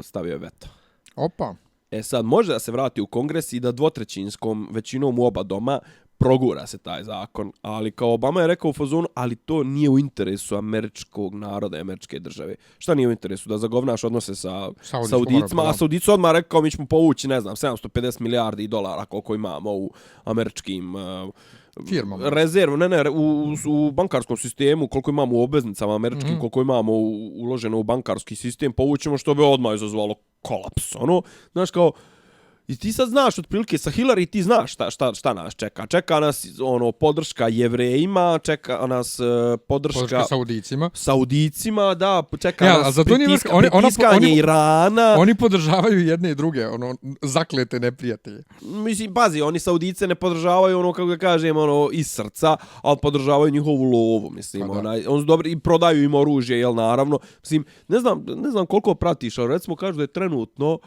stavio veto. Opa. Sad može da se vrati u Kongres i da dvotrećinskom većinom u oba doma progura se taj zakon, ali kao Obama je rekao u fazonu, ali to nije u interesu američkog naroda, američke države. Šta nije u interesu? Da zagovnaš odnose sa Saudicima, a Saudici odmah rekao mi ćemo povući, ne znam, 750 milijardi dolara koliko imamo u američkim firmama. Rezervu, u bankarskom sistemu, koliko imamo u obveznicama američkim, koliko imamo uloženo u bankarski sistem, povućemo što bi odmah izazvalo kolaps, ono, znaš kao, I ti sad znaš otprilike sa Hillary ti znaš šta nas čeka. Čeka nas podrška Jevrejima, čeka nas podrška Saudicima, da, čeka nas pritiskanje Irana. Oni podržavaju jedne i druge, zaklete neprijatelje. Mislim, pazi, oni Saudice ne podržavaju kako da kažem, iz srca, ali podržavaju njihovu lovu, mislim. Oni su dobri i prodaju im oružje, jel, naravno. Mislim, ne znam koliko pratiš, ali recimo kažu da je trenutno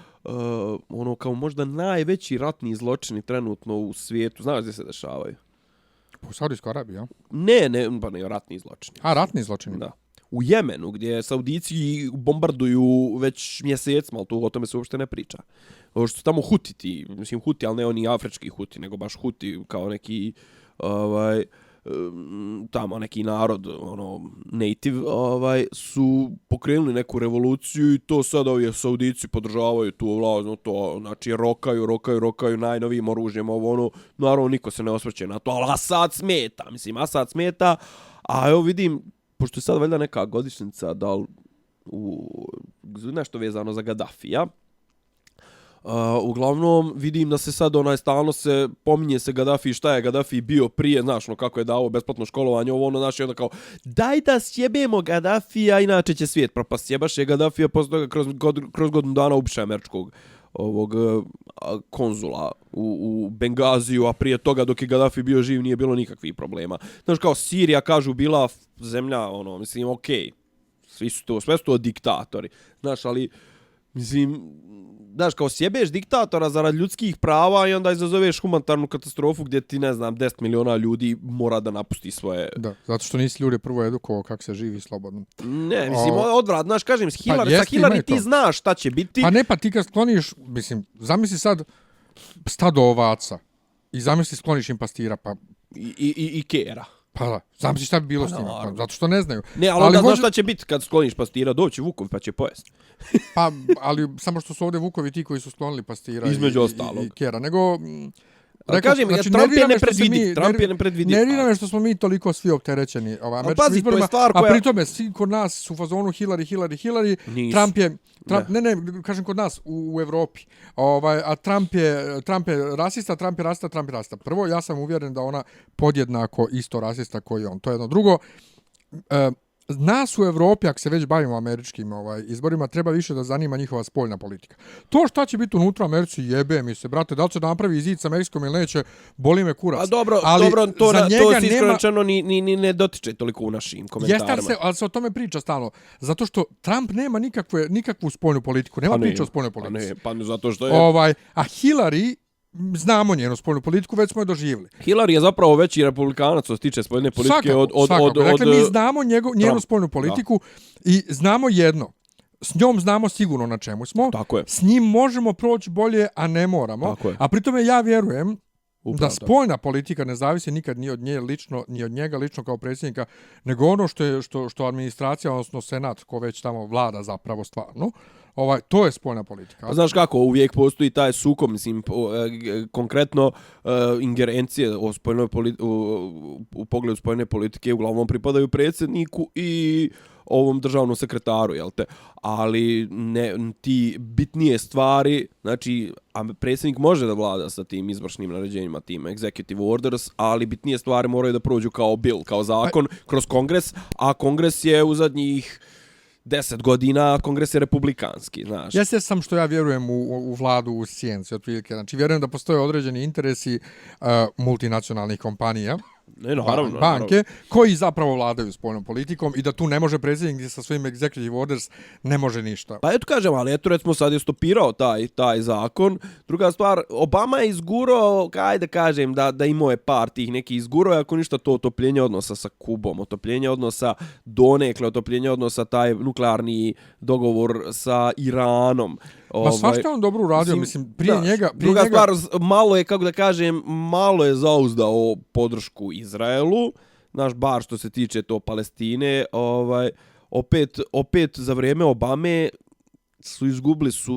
kao možda najveći ratni zločini trenutno u svijetu. Znaš gdje se dešavaju? U Saudijskoj Arabiji, ja? Ne, ratni zločini. A, ratni zločini? Da. U Jemenu, gdje Saudici bombarduju već mjesecima, ali o tome se uopšte ne priča. Ovo što su tamo Hutiti, mislim Huti, ali ne oni afrički Huti, nego baš Huti kao neki tamo neki narod, native, su pokrenuli neku revoluciju i to sad ovi Saudici podržavaju tu vlast, to, znači rokaju najnovijim oružjem, naravno niko se ne osvrće na to, ali Asad smeta, a evo vidim, pošto je sad valjda neka godišnjica, da li nešto vezano za Gaddafija, uglavnom vidim da se sad stalno se pominje se Gaddafi, šta je Gaddafi bio prije, znaš, kako je dao besplatno školovanje, znaš, onda kao daj da sjebemo Gaddafija, inače će svijet propast. Sjebaš je Gaddafija, posle toga kroz godinu dana ubiše američkog konzula u Bengaziju, a prije toga dok je Gaddafi bio živ nije bilo nikakvih problema. Znaš, kao Sirija, kažu, bila zemlja, mislim, okej, sve su to diktatori, znaš, ali mislim, znaš, kao sjebeš diktatora zarad ljudskih prava i onda izazoveš humanitarnu katastrofu gdje ti, ne znam, 10 miliona ljudi mora da napusti svoje... Da, zato što nisi ljudi prvo edukovao kako se živi slobodno. Ne, mislim, odvrat, znaš, kažem, sa Hillary ti znaš šta će biti. Pa ti kad skloniš, mislim, zamisli sad stado ovaca i zamisli skloniš im pastira, pa... I kera. Pa da, zamisli šta bi bilo s njima, pa, zato što ne znaju. Ne, ali onda znaš šta će biti kad skloniš pastira, doći vukovi pa će pojesti. Pa, ali samo što su ovdje vukovi ti koji su sklonili pastira između ostalog. I kera, nego... Kažem, znači, Trump je nepredvidiv. Nervira me što smo mi toliko svi opterećeni američkim izborima, a pritome svi kod nas su u fazonu Hillary, Trump, kažem kod nas u Evropi, a Trump je rasista. Prvo, ja sam uvjeren da ona podjednako isto rasista koji on. To je jedno. Drugo, nas u Evropi, ako se već bavimo američkim izborima, treba više da zanima njihova spoljna politika. To šta će biti unutra Americi, jebe mi se, brate, da li će da napravi zid sa Meksikom ili neće, boli me kurac. A dobro, to se iskreno ni ne dotiče toliko u našim komentarima. Ali se o tome priča stalno. Zato što Trump nema nikakvu spoljnu politiku, nema priča o spoljnoj politici. Pa ne zato što je... A Hillary, znamo njenu spoljnu politiku, već smo je doživjeli. Hillary je zapravo veći republikanac što se tiče spoljne politike od dakle, mi znamo njenu spoljnu politiku i znamo jedno. S njom znamo sigurno na čemu smo. Tako je. S njim možemo proći bolje, a ne moramo. A pritome ja vjerujem da spoljna politika ne zavisi nikad ni od nje lično, ni od njega lično kao predsjednika, nego ono što administracija, odnosno senat, ko već tamo vlada zapravo stvarno, to je spoljna politika. Pa znaš kako, uvijek postoji taj sukob, mislim, konkretno ingerencije u pogledu spoljne politike uglavnom pripadaju predsjedniku i ovom državnom sekretaru, jel te? Ali ti bitnije stvari, znači, predsjednik može da vlada sa tim izvršnim naređenjima, tim executive orders, ali bitnije stvari moraju da prođu kao bill, kao zakon, kroz kongres, a kongres je u zadnjih 10 godina, kongres je republikanski, znaš. Jeste sam što ja vjerujem u vladu u scijenci, otprilike. Znači, vjerujem da postoje određeni interesi multinacionalnih kompanija, banke, koji zapravo vladaju spoljnom politikom i da tu ne može predsjednik sa svojim executive orders ne može ništa. Pa eto kažem, ali eto recimo sad je stopirao taj zakon. Druga stvar, Obama je izgurao, kaj da kažem, da imao je par tih neki izgurao, ako ništa to otopljenje odnosa sa Kubom, otopljenje odnosa donekle, otopljenje odnosa taj nuklearni dogovor sa Iranom. Ma svašta on dobro uradio, mislim, prije njega... Druga stvar, malo je, kako da kažem, malo je zauzdao podršku Izraelu, naš bar što se tiče to Palestine, opet za vrijeme Obame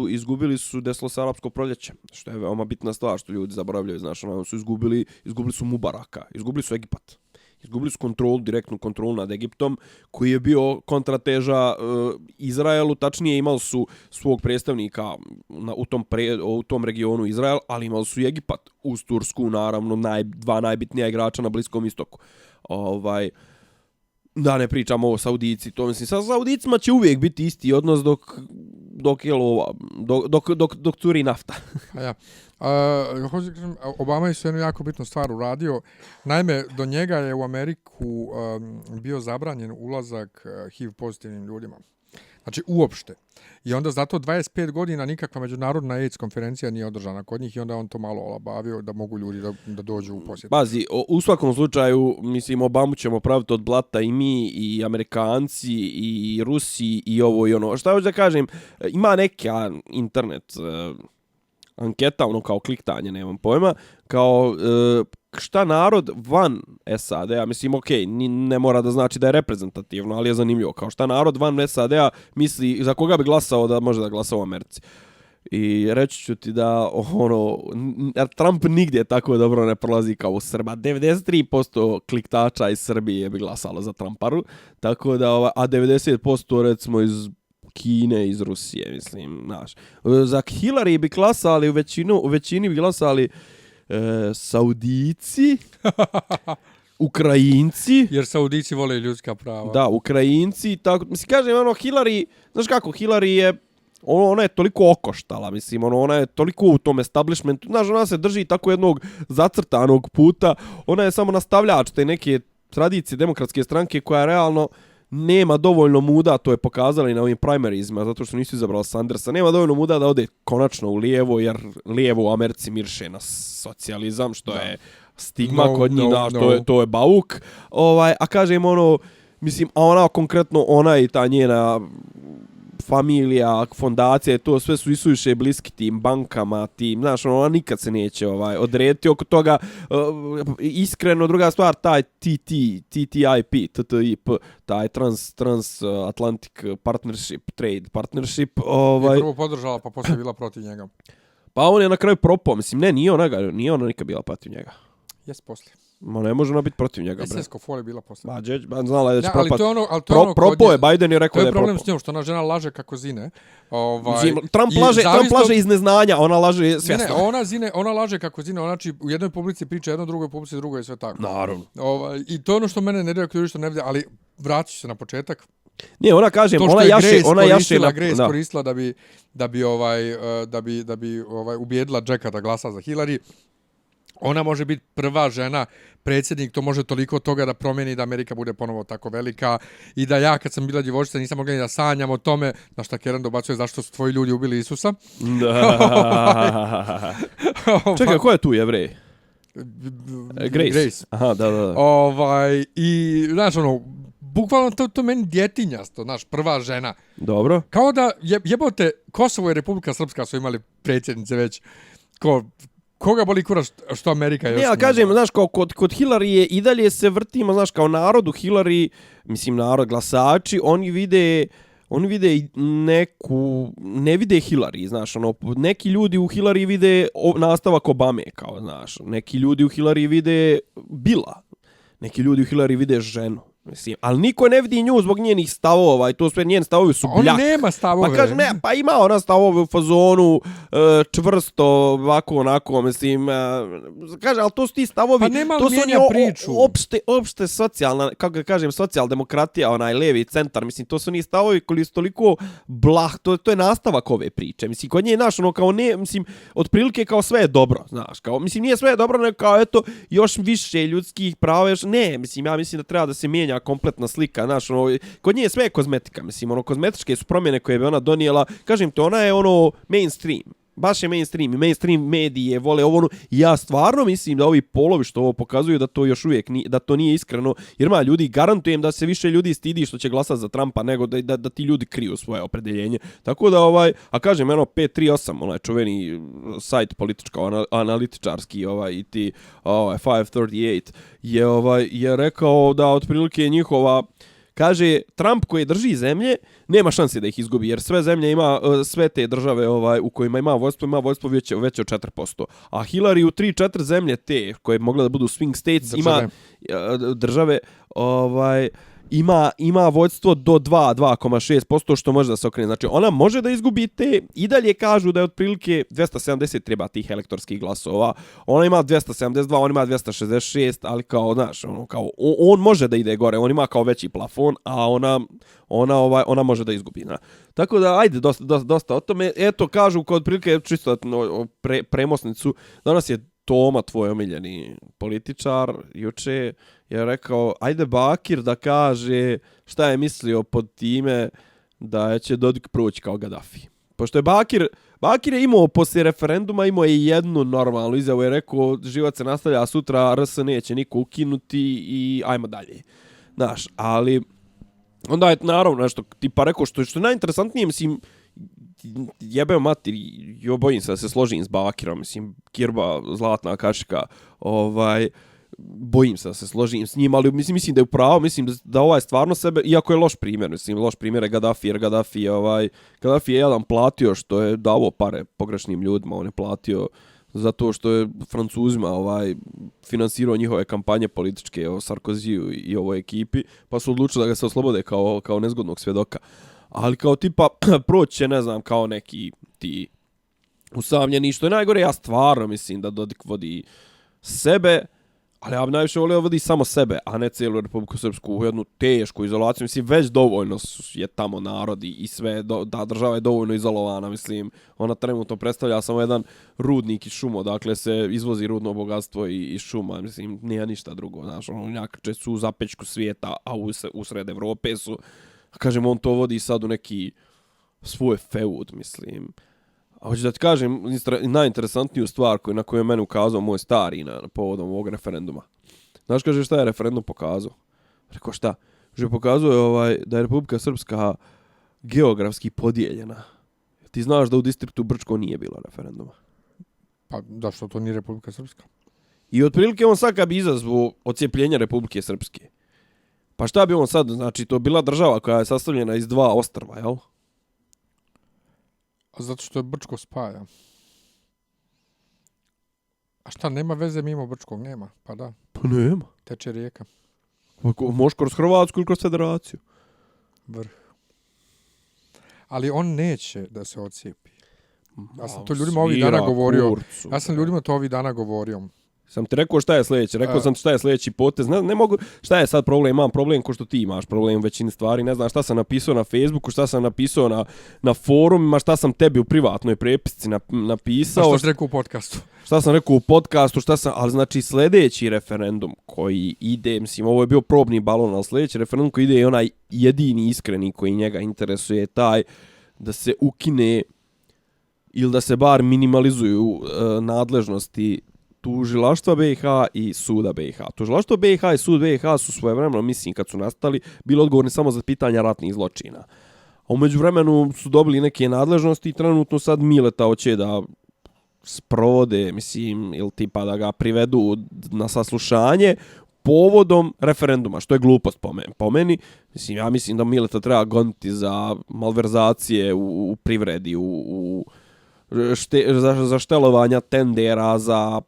izgubili su desilo se arapsko proljeće, što je veoma bitna stvar što ljudi zaboravljaju, znaš, su izgubili su Mubaraka, izgubili su Egipat. Izgubili su direktnu kontrolu nad Egiptom, koji je bio kontrateža Izraelu, tačnije imali su svog predstavnika u tom regionu Izrael, ali imali su i Egipat uz Tursku, naravno, dva najbitnija igrača na Bliskom istoku. Da ne pričamo o Saudici, to mislim, sa Saudicima će uvijek biti isti odnos dok curi nafta. Ja. Obama je jednu jako bitnu stvar uradio. Naime, do njega je u Ameriku bio zabranjen ulazak HIV pozitivnim ljudima. Znači, uopšte. I onda zato 25 godina nikakva međunarodna AIDS konferencija nije održana kod njih i onda on to malo olabavio da mogu ljudi da dođu u posjet. Pazi, u svakom slučaju, mislim, Obamu ćemo praviti od blata i mi, i Amerikanci, i Rusi, i ovo i ono. Šta hoću da kažem, ima neka internet anketa, ono kao kliktanje, nemam pojma, kao šta narod van SAD-a, mislim, okej, ne mora da znači da je reprezentativno, ali je zanimljivo, kao šta narod van SAD-a misli, za koga bi glasao da može da glasa u Americi. I reći ću ti da Trump nigdje tako dobro ne prolazi kao u Srba. 93% kliktača iz Srbije bi glasalo za Trumparu, tako da, a 90% recimo iz Kine, iz Rusije, mislim, znaš. Za Hillary bi glasali, u većini bi glasali Saudici, Ukrajinci. Jer Saudici vole ljudska prava. Da, Ukrajinci, tako, mislim, kažem, Hillary, znaš kako, Hillary je, ona je toliko okoštala, mislim, ona je toliko u tom establishmentu, znaš, ona se drži tako jednog zacrtanog puta, ona je samo nastavljač te neke tradicije demokratske stranke koja realno nema dovoljno muda, to je pokazala i na ovim primarizima, zato što nisu izabrali Sandersa, nema dovoljno muda da ode konačno u lijevo, jer lijevo u Americi mirše na socijalizam, što je stigma kod njih, to je bauk. A kažem, mislim, a ona konkretno, ona i ta njena familija, fondacija, to sve su isuviše bliski tim bankama, tim, znaš, ona nikad se neće odrediti oko toga. Iskreno, druga stvar, taj TTIP, taj Transatlantic Partnership, Trade Partnership. Je prvo podržala, pa poslije bila protiv njega. Pa on je na kraju propao, mislim, nije ona nikad bila protiv njega. Jes poslije. Ma ne može ona biti protiv njega, bre. SS-ko fol je bila poslije. Znala je da će propati. Propao je, Biden je rekao da je propao. To je problem s njom, što ona žena laže kako zine. Trump laže iz neznanja, ona laže svjesno. Ona laže kako zine, ona u jednoj publici priča jedno, drugoj publici drugo i sve tako. Naravno. I to je ono što mene ne dira što ne vidi, ali vratit ću se na početak. Nije, ona kaže, ona jaše na Grace koristila da bi ubijedila Jacka da glasa za Hillary. Ona može biti prva žena predsjednik, to može toliko toga da promijeni da Amerika bude ponovo tako velika i da ja kad sam bila djevojčica nisam mogla ni da sanjam o tome, na šta Keran dobacuje zašto su tvoji ljudi ubili Isusa. Čekaj, ko je tu Jevrej? Grace. Aha, da. I znaš bukvalno to meni djetinjasto, znaš, prva žena. Dobro. Kao da jebote, Kosovo i Republika Srpska su imali predsjednice već, koga boli kurac što Amerika još... Ne, ja kažem, znaš, kao kod Hillary je i dalje se vrtimo, znaš, kao narod u Hillary, mislim, narod, glasači, oni vide ne vide Hillary, znaš, neki ljudi u Hillary vide nastavak Obame, kao, znaš, neki ljudi u Hillary vide Billa, neki ljudi u Hillary vide ženu. Mislim, ali niko ne vidi nju zbog njenih stavova i to sve njeni stavovi su bljak. On nema stavove. Pa kaže, pa ima ona stavove u fazonu čvrsto, ovako, onako, mislim, kaže, ali to su ti stavovi, pa nema to su oni priču. opšte socijalna, kako ga kažem, socijaldemokratija, onaj levi centar, mislim, to su oni stavovi koji su toliko blah, to je nastavak ove priče, mislim, kod nje je naš, kao ne, mislim, otprilike kao sve je dobro, znaš, kao, mislim, nije sve je dobro, nego kao, eto, još više ljudskih prava, još, ne, mislim, ja mislim da treba da se mijenja kompletna slika, znaš, kod nje je sve kozmetika, mislim, kozmetičke su promjene koje bi ona donijela, kažem te, ona je mainstream, baš je mainstream i mainstream medije vole ovo, ja stvarno mislim da ovi polovi što ovo pokazuju da to još uvijek da to nije iskreno, jer ima ljudi, garantujem da se više ljudi stidi što će glasati za Trumpa nego da ti ljudi kriju svoje opredeljenje, tako da a kažem, 538, čuveni sajt političko-analitičarski, i ti 538 je rekao da otprilike njihova, Kaže, Trump koji drži zemlje, nema šanse da ih izgubi, jer sve zemlje ima, sve te države u kojima ima vojstvo veće od 4%. A Hillary u 3-4 zemlje te, koje mogle da budu swing states, ima države, ima vođstvo do 2,6%, što može da se okrene. Znači, ona može da izgubi te, i dalje kažu da je otprilike 270 treba tih elektorskih glasova. Ona ima 272, on ima 266, ali kao, znaš, on može da ide gore, on ima kao veći plafon, a ona može da izgubi. Na. Tako da, ajde, dosta o tome. Eto, kažu, kao otprilike, čisto premosnicu, danas je Toma, tvoj omiljeni političar, juče je rekao, ajde Bakir da kaže šta je mislio pod time da će Dodik proći kao Gaddafi. Pošto je Bakir je imao poslije referenduma, imao je jednu normalnu izjavu, je rekao, život se nastavlja, a sutra RS neće niko ukinuti i ajmo dalje. Znaš, ali onda je naravno nešto tipa rekao, što je najinteresantnije, mislim, jebeo mater, bojim se da se složim s Bakirom, mislim, Kirba, zlatna kašika, bojim se da se složim s njim, ali mislim da je upravo, mislim da ovaj stvarno sebe, iako je loš primjer, mislim, loš primjer je Gaddafi, jer Gaddafi je jedan platio što je davo pare pogrešnim ljudima, on je platio zato što je Francuzima finansirao njihove kampanje političke o Sarkoziju i ovoj ekipi, pa su odlučili da ga se oslobode kao nezgodnog svjedoka. Ali kao tipa proće, ne znam, kao neki ti usamljeni, što je najgore, ja stvarno mislim da Dodik vodi sebe, ali ja bi najviše volio vodi samo sebe, a ne cijelu Republiku Srpsku u jednu tešku izolaciju. Mislim, već dovoljno je tamo narod i sve, da država je dovoljno izolovana, mislim, ona trenutno predstavlja samo jedan rudnik iz šuma, dakle se izvozi rudno bogatstvo iz šuma, mislim, nije ništa drugo, znaš, njakače su u zapećku svijeta, a usred Evrope su. Kažem, on to vodi sad u neki svoj feud, mislim. A hoću da ti kažem najinteresantniju stvar na koju je meni ukazao moj stari na povodom ovog referenduma. Znaš, kaže, šta je referendum pokazao? Rekao, šta? Že pokazuje da je Republika Srpska geografski podijeljena. Ti znaš da u distriktu Brčko nije bilo referenduma? Pa da, što to nije Republika Srpska? I otprilike on sad kad bi izazvao ocijepljenje Republike Srpske. Pa šta bi on sad, znači, to bila država koja je sastavljena iz 2 ostrva, jel? Zato što je Brčko spaja. A šta, nema veze mimo Brčkog? Nema, pa da. Pa nema. Teče rijeka. Možeš kroz Hrvatsku ili kroz Federaciju. Vrh. Ali on neće da se ocijepi. Ja sam to ljudima ovih dana govorio. Ja sam ljudima to ovih dana govorio. Sam ti rekao šta je sljedeće, rekao sam šta je sljedeći potez, ne mogu, šta je sad problem, imam problem ko što ti imaš problem u većini stvari, ne znam šta sam napisao na Facebooku, šta sam napisao na forumima, šta sam tebi u privatnoj prepisci napisao. Šta sam rekao u podcastu. Šta sam rekao u podcastu, ali znači sljedeći referendum koji ide, mislim ovo je bio probni balon, ali sljedeći referendum koji ide je onaj jedini iskreni koji njega interesuje, taj da se ukine ili da se bar minimalizuju nadležnosti tužilaštva BiH i suda BiH. Tužilaštvo BiH i sud BiH su svojevremeno, mislim, kad su nastali, bili odgovorni samo za pitanja ratnih zločina. A u međuvremenu su dobili neke nadležnosti i trenutno sad Mileta hoće da sprovode, mislim, ili tipa da ga privedu na saslušanje povodom referenduma, što je glupost po meni. Mislim, ja mislim da Mileta treba goniti za malverzacije u privredi, za štelovanja tendera, za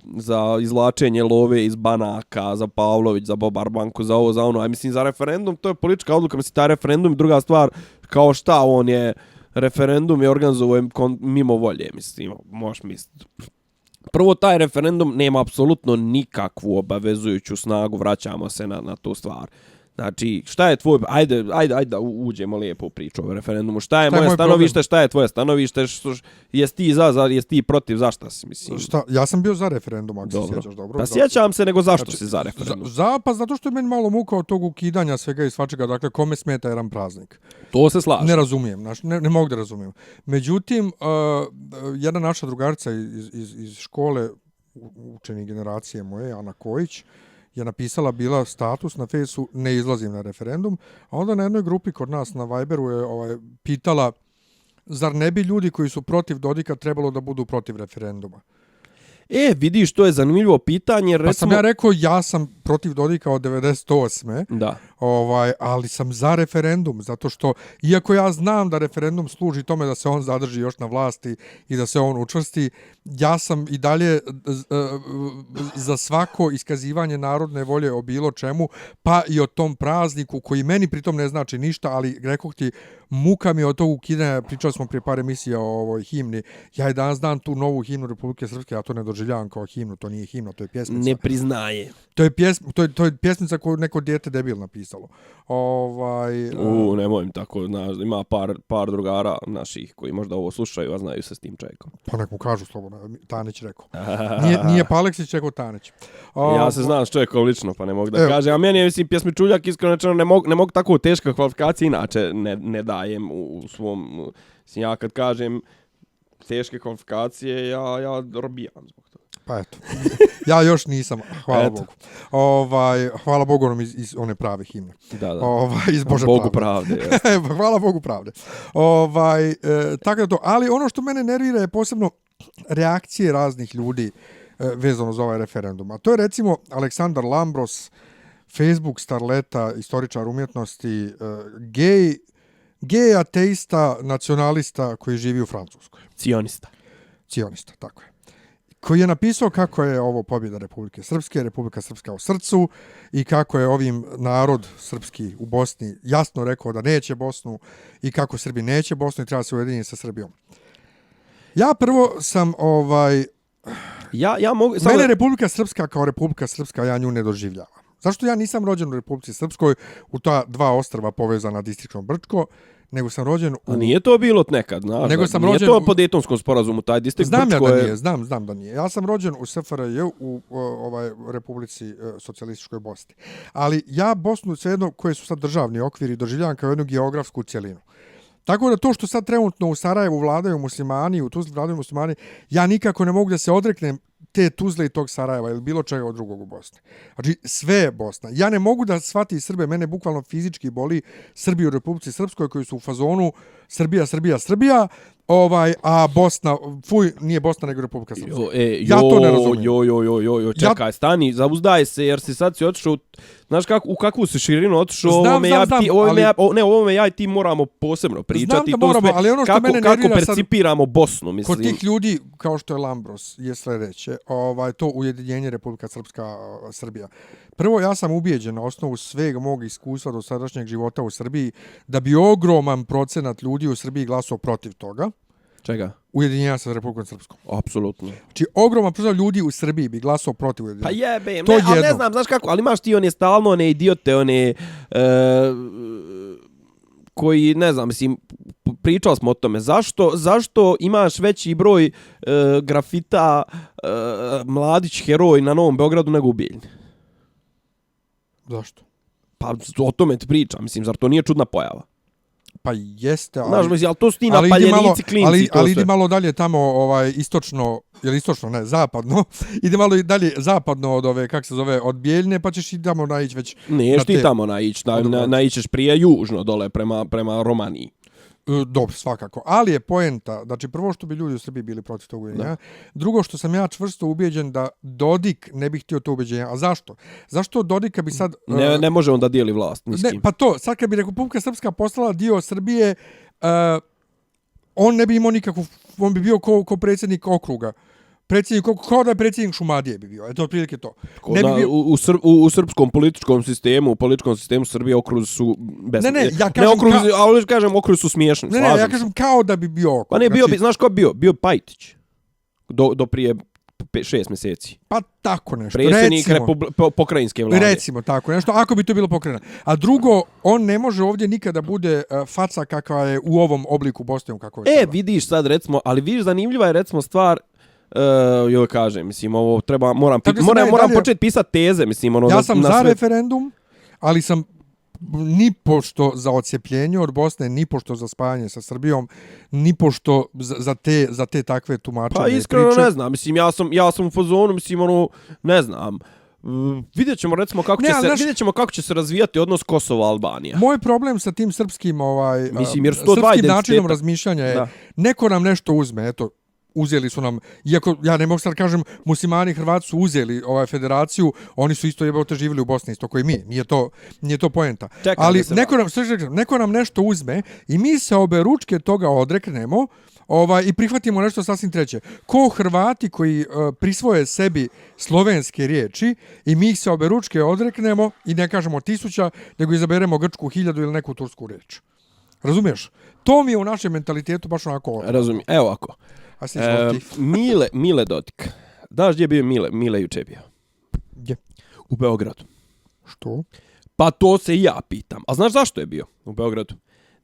izvlačenje love iz banaka, za Pavlović, za Bobarbanku, za ovo, za ono. Ja mislim, za referendum, to je politička odluka, mislim, taj referendum, druga stvar, kao šta on je, referendum je organizovan mimo volje, mislim, možeš misliti. Prvo, taj referendum nema apsolutno nikakvu obavezujuću snagu, vraćamo se na tu stvar. Znači, šta je tvoj... Ajde da uđemo lijepo u priču o referendumu. Šta je moje stanovište, problem? Šta je tvoje stanovište? Jesi ti jesi ti protiv, zašto si, mislim? Ja sam bio za referendum, ako se sjećaš dobro. Pa sjećam se, nego zašto si za referendum? Pa zato što je meni malo muka od tog ukidanja svega i svačega, dakle, kome smeta jedan praznik. To se slažem. Ne razumijem, ne mogu da razumijem. Međutim, jedna naša drugarica iz škole, učenik generacije moje, Ana Kojić, je napisala bila status na Fejsu, ne izlazim na referendum, a onda na jednoj grupi kod nas na Viberu je pitala, zar ne bi ljudi koji su protiv Dodika trebalo da budu protiv referenduma? Vidiš, to je zanimljivo pitanje. Pa sam ja rekao, ja sam protiv Dodika od 98. Da. Ali sam za referendum, zato što, iako ja znam da referendum služi tome da se on zadrži još na vlasti i da se on učvrsti, ja sam i dalje za svako iskazivanje narodne volje o bilo čemu, pa i o tom prazniku koji meni pritom ne znači ništa, ali rekoh ti, muka mi od tog ukidanja, pričali smo prije par emisija o ovoj himni, ja i danas dan tu novu himnu Republike Srpske, ja to ne doživljavam kao himnu, to nije himna, to je pjesmica. Ne priznaje. To je pjesmica koju neko dijete debil napisalo. Nemoj im tako, znaš, ima par drugara naših koji možda ovo slušaju, a znaju se s tim čovjekom. Pa nek mu kažu slobodno, Tanić rekao. Nije Paleksić rekao Tanić. Ja se znam s čovjekom lično, pa ne mogu da kažem. A meni je, mislim, pjesmičuljak, iskreno rečeno, ne mogu tako teške kvalifikacije, inače ne dajem u svom... Mislim, ja kad kažem teške kvalifikacije, ja robijam zbog toga. Pa eto, ja još nisam, hvala Bogu. Hvala Bogu onom iz one prave himne. Da. Iz Bože Bogu pravde. Hvala Bogu pravde. Tako da to, ali ono što mene nervira je posebno reakcije raznih ljudi vezano za ovaj referendum. A to je recimo Aleksandar Lambros, Facebook starleta, istoričar umjetnosti, gej ateista, nacionalista koji živi u Francuskoj. Cionista, tako je. Koji je napisao kako je ovo pobjeda Republike Srpske, Republika Srpska u srcu i kako je ovim narod srpski u Bosni jasno rekao da neće Bosnu i kako Srbi neće Bosnu i treba se ujediniti sa Srbijom. Ja prvo sam Ja mogu... Mene Republika Srpska kao Republika Srpska, ja nju ne doživljavam. Zašto ja nisam rođen u Republici Srpskoj u ta dva ostrva povezana distriktnom Brčko, nego sam rođen u... A nije to bilo nekad, znaš? Nego sam nije rođen to po Dejtonskom sporazumu, taj distrikt Brčko je... Znam da nije. Ja sam rođen u SFRJ u Republici socijalističkoj Bosni. Ali ja Bosnu, svejedno, koje su sad državni okviri, doživljavam kao jednu geografsku cjelinu. Tako da to što sad trenutno u Sarajevu vladaju muslimani, u Tuzli vladaju muslimani, ja nikako ne mogu da se odreknem te Tuzle i tog Sarajeva ili bilo čega od drugog u Bosni. Znači, sve je Bosna. Ja ne mogu da shvati Srbe, mene bukvalno fizički boli Srbi u Republici Srpskoj koji su u fazonu Srbija, a Bosna, nije Bosna nego Republika Srpska. Ja to ne razumijem. Čekaj, stani, zauzdaj se jer si sad otišao, znaš u kakvu si širinu otišao, ovome ja i ti moramo posebno pričati. Znam da moramo, ali ono što mene nervira sad... Kako percipiramo Bosnu, mislim. Kod tih ljudi, kao što je Lambros, je sledeće, to ujedinjenje Republika Srpska, Srbija. Prvo, ja sam ubijeđen na osnovu svega mog iskustva do sadašnjeg života u Srbiji da bi ogroman procenat ljudi u Srbiji glasao protiv toga. Čega? Ujedinjenja sa Republikom Srpskom. Apsolutno. Znači, ogroman procenat ljudi u Srbiji bi glasao protiv ujedinjenja. Pa jebe, ali ne znam, znaš kako, ali imaš ti one stalno, one idiote, one... koji, ne znam, mislim, pričali smo o tome, zašto imaš veći broj grafita Mladić heroj na Novom Beogradu nego u Bijeljini? Zašto? Pa o tome ti pričam, mislim, zar to nije čudna pojava? Pa jeste, ali... Znaš, mislim, ali to su ti napaljenici, klinci. Ali idi malo dalje tamo, zapadno, ide malo dalje zapadno od ove, kako se zove, od Bijeljine, pa ćeš i tamo naići već... Niješ ti tamo naićeš prije južno dole prema Romaniji. Dobro, svakako. Ali je poenta, znači prvo što bi ljudi u Srbiji bili protiv tog ujedinjenja, drugo što sam ja čvrsto ubijeđen da Dodik ne bi htio to ubeđenje. A zašto? Zašto Dodika bi sad... Ne može on da dijeli vlast. Ne, pa to, sad kad bi Republika Srpska postala dio Srbije, on ne bi imao nikakvu... On bi bio ko predsjednik okruga. Kao da je predsjednik Šumadije bi bio. Eto, otprilike to. U srpskom političkom sistemu, Srbije okruzi su besmisleni. Okruzi su smiješni. Ja kažem kao da bi bio okrug. Pa ne, znaš ko bio? Bio Pajtić. Do prije 6 mjeseci. Pa tako nešto. Predsjednik pokrajinske vlade. Recimo tako nešto, ako bi to bilo pokrajina. A drugo, on ne može ovdje nikada bude faca kakva je u ovom obliku Bosne. Vidiš sad recimo, ali vidiš zanimljiva je recimo stvar. Joj kažem, mislim, ovo moram početi pisati teze, mislim, ja sam za referendum, ali sam ni pošto za odcepljenje od Bosne, ni pošto za spajanje sa Srbijom, ni pošto za te takve tumačenje. Pa iskreno ne znam, mislim, ja sam u fazonu, mislim, ne znam. Vidjet ćemo recimo kako će se razvijati odnos Kosova-Albanija. Moj problem sa tim srpskim mislim, jer srpskim načinom razmišljanja je neko nam nešto uzme, eto, uzeli su nam, iako ja ne mogu sad kažem, muslimani i Hrvati su uzeli federaciju, oni su isto jebote živjeli u Bosni, isto koji mi, nije to poenta. Ali neko nam nešto uzme i mi se obe ručke toga odreknemo, i prihvatimo nešto sasvim treće. Ko Hrvati koji prisvoje sebi slovenske riječi i mi ih se obe ručke odreknemo i ne kažemo 1000, nego izaberemo grčku 1000 ili neku tursku riječ. Razumiješ? To mi je u našem mentalitetu baš onako... Razumijem. Evo ako. Mile Dodik. Daš gdje je bio Mile juče bio? Gdje? U Beogradu. Što? Pa to se i ja pitam. A znaš zašto je bio u Beogradu?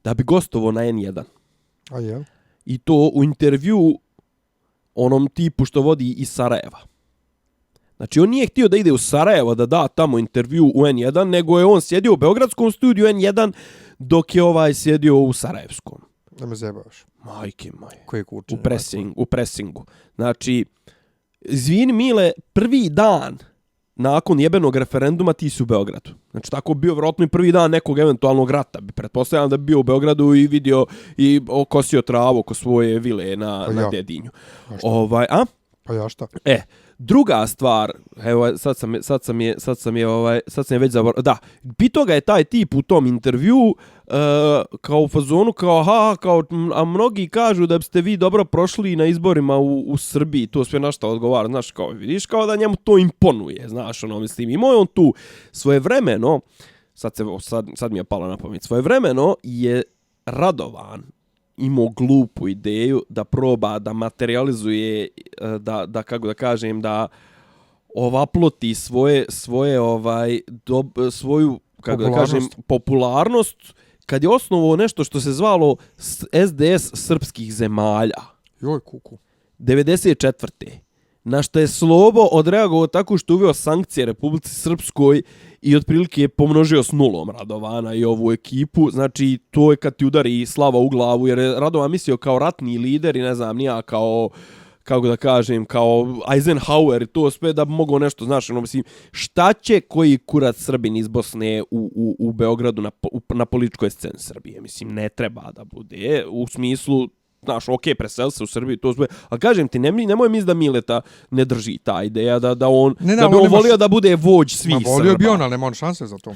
Da bi gostovao na N1. A je? I to u intervju onom tipu što vodi iz Sarajeva. Znači, on nije htio da ide u Sarajevo da da tamo intervju u N1, nego je on sjedio u beogradskom studiju N1 dok je sjedio u sarajevskom. Da me zebavaš. Majke moje. Koje kuće? U pressingu. Znači, izvini Mile, prvi dan nakon jebenog referenduma ti si u Beogradu. Znači, tako bio vjerojatno i prvi dan nekog eventualnog rata. Pretpostavljam da bi bio u Beogradu i vidio i okosio travu oko svoje vile na Dedinju. Pa ja šta? Druga stvar, evo sad sam je već zaboravio. Da, pitao ga je taj tip u tom intervju kao u fazonu a mnogi kažu da biste vi dobro prošli na izborima u Srbiji, to sve na šta odgovara, znaš, kao vidiš kao da njemu to imponuje, znaš, mislim, imao je on tu svojevremeno, sad mi je palo na pamet, svojevremeno je Radovan imao glupu ideju da proba da materializuje, da kako da kažem, da ovaploti svoju kako da kažem popularnost kad je osnovao nešto što se zvalo SDS srpskih zemalja. Joj kuku. 94. Na što je Slobo odreagovao tako što uveo sankcije Republici Srpskoj i otprilike je pomnožio s nulom Radovana i ovu ekipu. Znači, to je kad ti udari slava u glavu, jer je Radovan mislio kao ratni lider i ne znam, nija kao, kako da kažem, kao Eisenhower i to sve da bi mogao nešto, znaš, mislim, šta će koji kurac Srbin iz Bosne u Beogradu na političkoj sceni Srbije? Mislim, ne treba da bude, u smislu, znaš, preseli se u Srbiji, to sve, ali kažem ti, nemoj misli da Mileta ne drži ta ideja, da on volio da bude vođ svih Srba. Volio bi on, ali nema on šanse za to.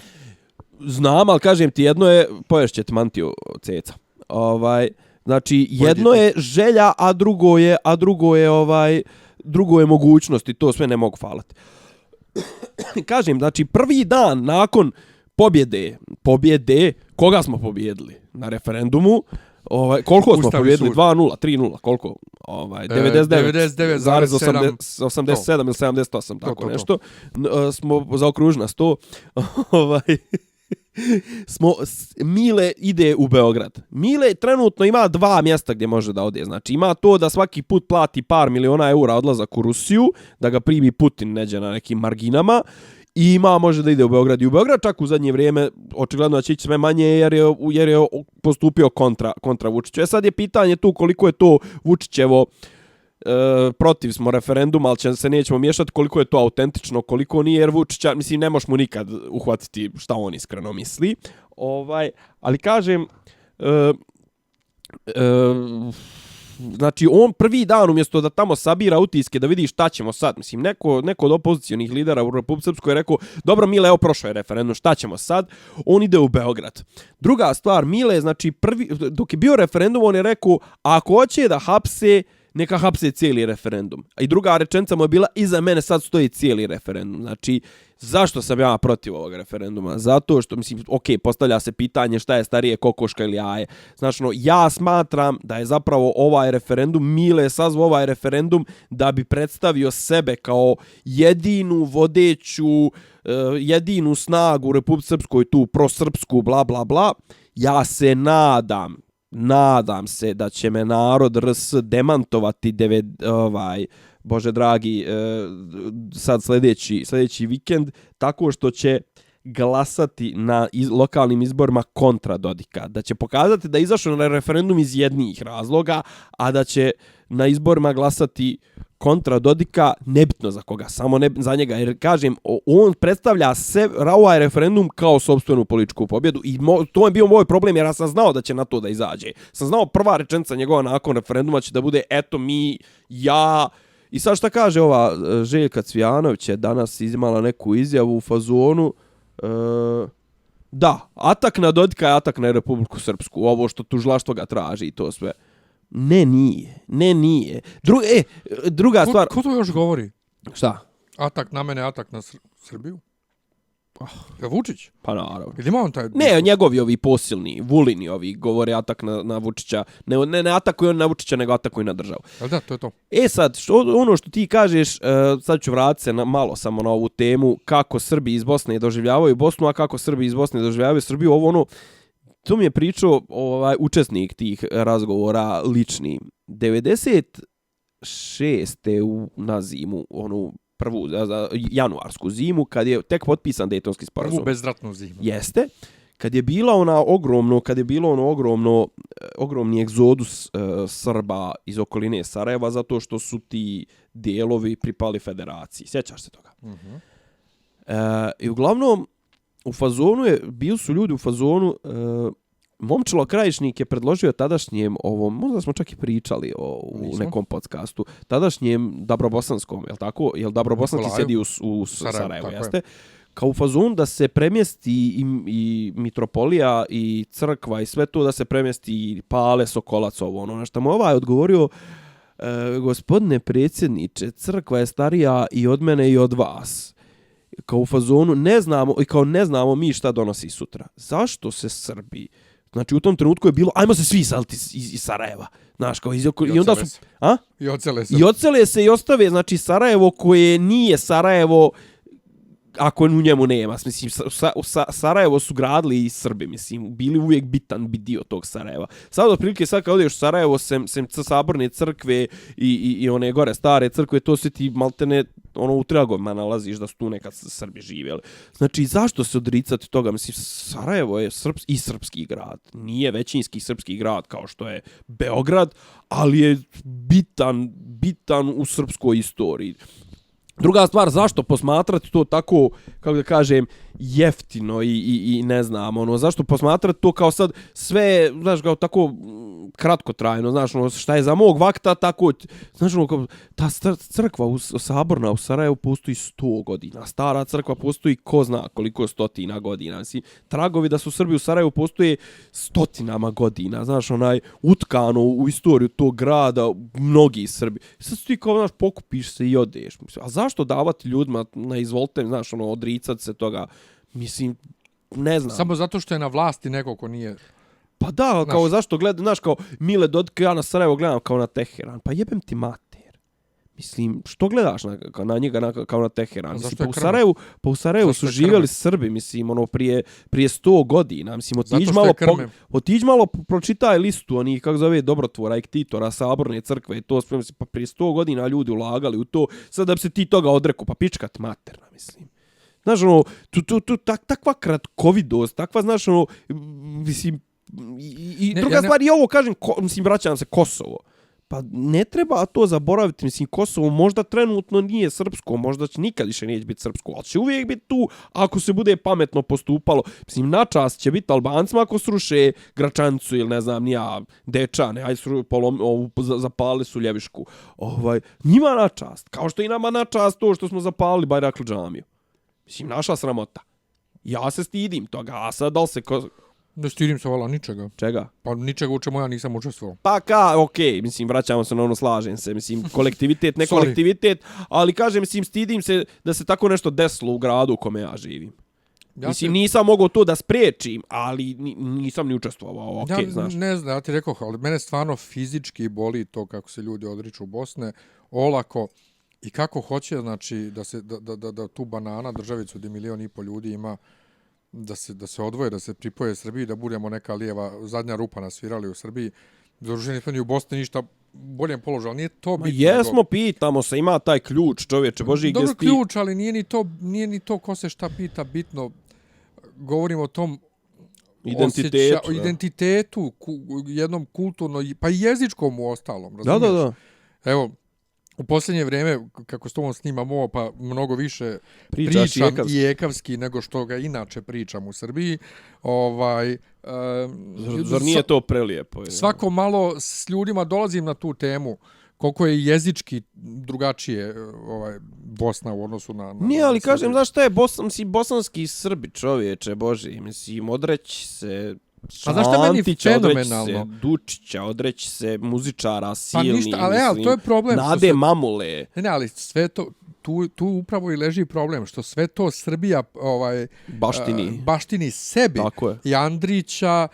Znam, ali kažem ti, jedno je, poješće ti mantiju ceca. Znači, jedno je želja, a drugo je mogućnost i to sve ne mogu falati. Kažem, znači, prvi dan nakon pobjede, koga smo pobjedili na referendumu, koliko smo pobjedili? 2-0, 3-0, koliko? 99,87 ili 78, tako nešto. Smo zaokružili na 100. Mile ide u Beograd. Mile trenutno ima 2 mjesta gdje može da ode. Znači ima to da svaki put plati par miliona eura odlazak u Rusiju, da ga primi Putin neđe na nekim marginama, i može da ide u Beograd. I u Beograd čak u zadnje vrijeme očigledno da će ići sve manje jer je postupio kontra Vučiću. Sad je pitanje tu koliko je to Vučićevo protiv smo referenduma, ali se nećemo miješati koliko je to autentično, koliko nije, jer Vučića, mislim, ne možeš mu nikad uhvatiti šta on iskreno misli. Ali kažem, znači on prvi dan umjesto da tamo sabira utiske da vidi šta ćemo sad, mislim, neko od opozicionih lidera u Republici Srpskoj je rekao, dobro Mile, evo prošao je referendum, šta ćemo sad? On ide u Beograd. Druga stvar, Mile, znači dok je bio referendum, on je rekao, ako hoće da hapse, neka hapse cijeli referendum. I druga rečenica mu je bila, iza mene sad stoji cijeli referendum. Znači, zašto sam ja protiv ovog referenduma? Zato što, mislim, postavlja se pitanje šta je starije, kokoška ili jaje. Znači, ja smatram da je zapravo ovaj referendum, Mile je sazvao ovaj referendum da bi predstavio sebe kao jedinu vodeću, jedinu snagu u Republici Srpskoj, tu prosrpsku, bla, bla, bla. Ja se nadam se da će me narod RS demantovati Bože dragi, sad sljedeći vikend, tako što će glasati na lokalnim izborima kontra Dodika. Da će pokazati da je izašao na referendum iz jednih razloga, a da će na izborima glasati kontra Dodika, nebitno za koga, samo ne za njega. Jer, kažem, on predstavlja ovaj referendum kao sopstvenu političku pobjedu i to je bio moj problem, jer ja sam znao da će na to da izađe. Sam znao prva rečenica njegova nakon referenduma će da bude eto mi, ja... I sad šta kaže ova Željka Cvijanović je danas imala neku izjavu u fazonu da, atak na Dodika je atak na Republiku Srpsku, ovo što tužilaštvo ga traži i to sve. Ne, nije. Druga stvar... Ko to još govori? Šta? Atak na mene, atak na Srbiju? Je Vučić? Pa naravno. Ili ima on taj... Ne, njegovi ovi posilni, Vulini ovi, govore atak na Vučića. Ne atakuju on na Vučića, nego atakuju na državu. Ali da, to je to. Sad, ono što ti kažeš, sad ću vratiti se malo samo na ovu temu, kako Srbi iz Bosne doživljavaju Bosnu, a kako Srbi iz Bosne doživljavaju Srbiju, to mi je pričao učesnik tih razgovora lični. 96. na zimu, prvu januarsku zimu, kad je tek potpisan Dejtonski sporazum. Prvu bezratnu zimu. Jeste. Kad je bilo ogromni egzodus Srba iz okoline Sarajeva, zato što su ti dijelovi pripali federaciji. Sjećaš se toga? Mhm. I uglavnom, bili su ljudi u fazonu, Momčilo Krajišnik je predložio tadašnjem možda smo čak i pričali u nekom podcastu, tadašnjem Dabrobosanskom, je li tako? Jel Dabrobosanski sjedi u Sarajevu, jeste? Kao u fazonu da se premjesti i mitropolija i crkva i sve to, da se premjesti i Pale Sokolac, na što mu odgovorio, gospodine predsjedniče, crkva je starija i od mene i od vas. Kao u fazonu ne znamo mi šta donosi sutra. Zašto se Srbi? Znači u tom trenutku je bilo ajmo se svi iseliti iz Sarajeva. Znaš, kao i onda su I odsele se i ostave, znači Sarajevo koje nije Sarajevo ako u njemu nema. Mislim, Sarajevo su gradili i Srbi, mislim, bili uvijek bitan dio tog Sarajeva. Sad otprilike sad kad odeš u Sarajevo, sem saborne crkve i one gore stare crkve, to se ti maltene u tragovima nalaziš da su tu nekad Srbi živjeli. Znači, zašto se odricati toga? Mislim, Sarajevo je srpski grad. Nije većinski srpski grad kao što je Beograd, ali je bitan u srpskoj istoriji. Druga stvar, zašto posmatrati to tako, kako da kažem, jeftino i ne znam, zašto posmatrati to kao sad sve, znaš, kao tako kratkotrajno, znaš, šta je za mog vakta, tako, znaš, ta crkva saborna u Sarajevu postoji 100 godina, stara crkva postoji ko zna koliko stotina godina, mislim, tragovi da su Srbi u Sarajevu postoje stotinama godina, znaš, utkano u istoriju tog grada, mnogi Srbi. Sad ti kao, znaš, pokupiš se i odeš, mislim, a zašto davati ljudima na izvolite, znaš, odricati se toga. Mislim, ne znam. Samo zato što je na vlasti neko ko nije... Pa da, kao zašto gledam, znaš, kao Mile Dodik, ja na Sarajevo gledam kao na Teheran. Pa jebem ti mater. Mislim, što gledaš na njega kao na Teheran? Mislim, u Sarajevu su živjeli Srbi, mislim, prije 100 godina. Mislim, otiđi malo pročitaj listu onih, kako zove, dobrotvora, ektitora, saborne crkve i to, pa prije 100 godina ljudi ulagali u to, sad da bi se ti toga odreku, pa pičkat materna, mislim. Znaš, takva kratkovidost, takva, znaš, mislim, i druga stvar, i ovo kažem, mislim, vraćam se Kosovo. Pa ne treba to zaboraviti, mislim, Kosovo možda trenutno nije srpsko, možda će nikad više neće biti srpsko, ali će uvijek biti tu ako se bude pametno postupalo. Mislim, načast će biti Albancima ako sruše Gračanicu ili ne znam, nija Dečane, ajde zapali su Ljevišku. Njima načast, kao što i nama načast to što smo zapalili Bajrakli džamiju. Mislim, naša sramota. Ja se stidim toga, a sad da li se... Ne stidim se, vala, ničega. Čega? Pa ničega u čemu ja nisam učestvovao. Pa okej, mislim, vraćamo se na slažem se, mislim, kolektivitet, ne kolektivitet, ali kažem, mislim, stidim se da se tako nešto desilo u gradu u kome ja živim. Mislim, nisam mogao to da spriječim, ali nisam ni učestvovao, okej, znaš. Ne znam, ja ti rekao, ali mene stvarno fizički boli to kako se ljudi odriču Bosne, olako, i kako hoće, znači, da tu banana državicu gdje 1,5 miliona ljudi ima, da se odvoje, da se pripoje Srbiji, da budemo neka lijeva zadnja rupa nasvirali u Srbiji. Zaruženi smo ni u Bosni ništa boljem položaju, ali nije to bitno. Jesmo, pitamo se, ima taj ključ, čovječe, Boži, gdje dobro ključ, ali nije ni to ko se šta pita bitno. govorimo o tom identitetu, jednom kulturno, pa i jezičkom u ostalom, razumiješ? Da. Evo, u posljednje vrijeme, kako s tobom snimam ovo, pa mnogo više pričam i ekavski nego što ga inače pričam u Srbiji. Zar nije to prelijepo? Svako malo s ljudima dolazim na tu temu, koliko je jezički drugačije Bosna u odnosu na nije, ali kažem, znaš šta je bosanski Srbi, čovječe, Bože, mislim, odreći se Šantića, odreći se Dučića, odreći se muzičara silni, pa ništa, ali to je problem. Nade Mamule. Ne, ali sve to, tu upravo i leži problem, što sve to Srbija baštini sebi. Tako je. I Andrića,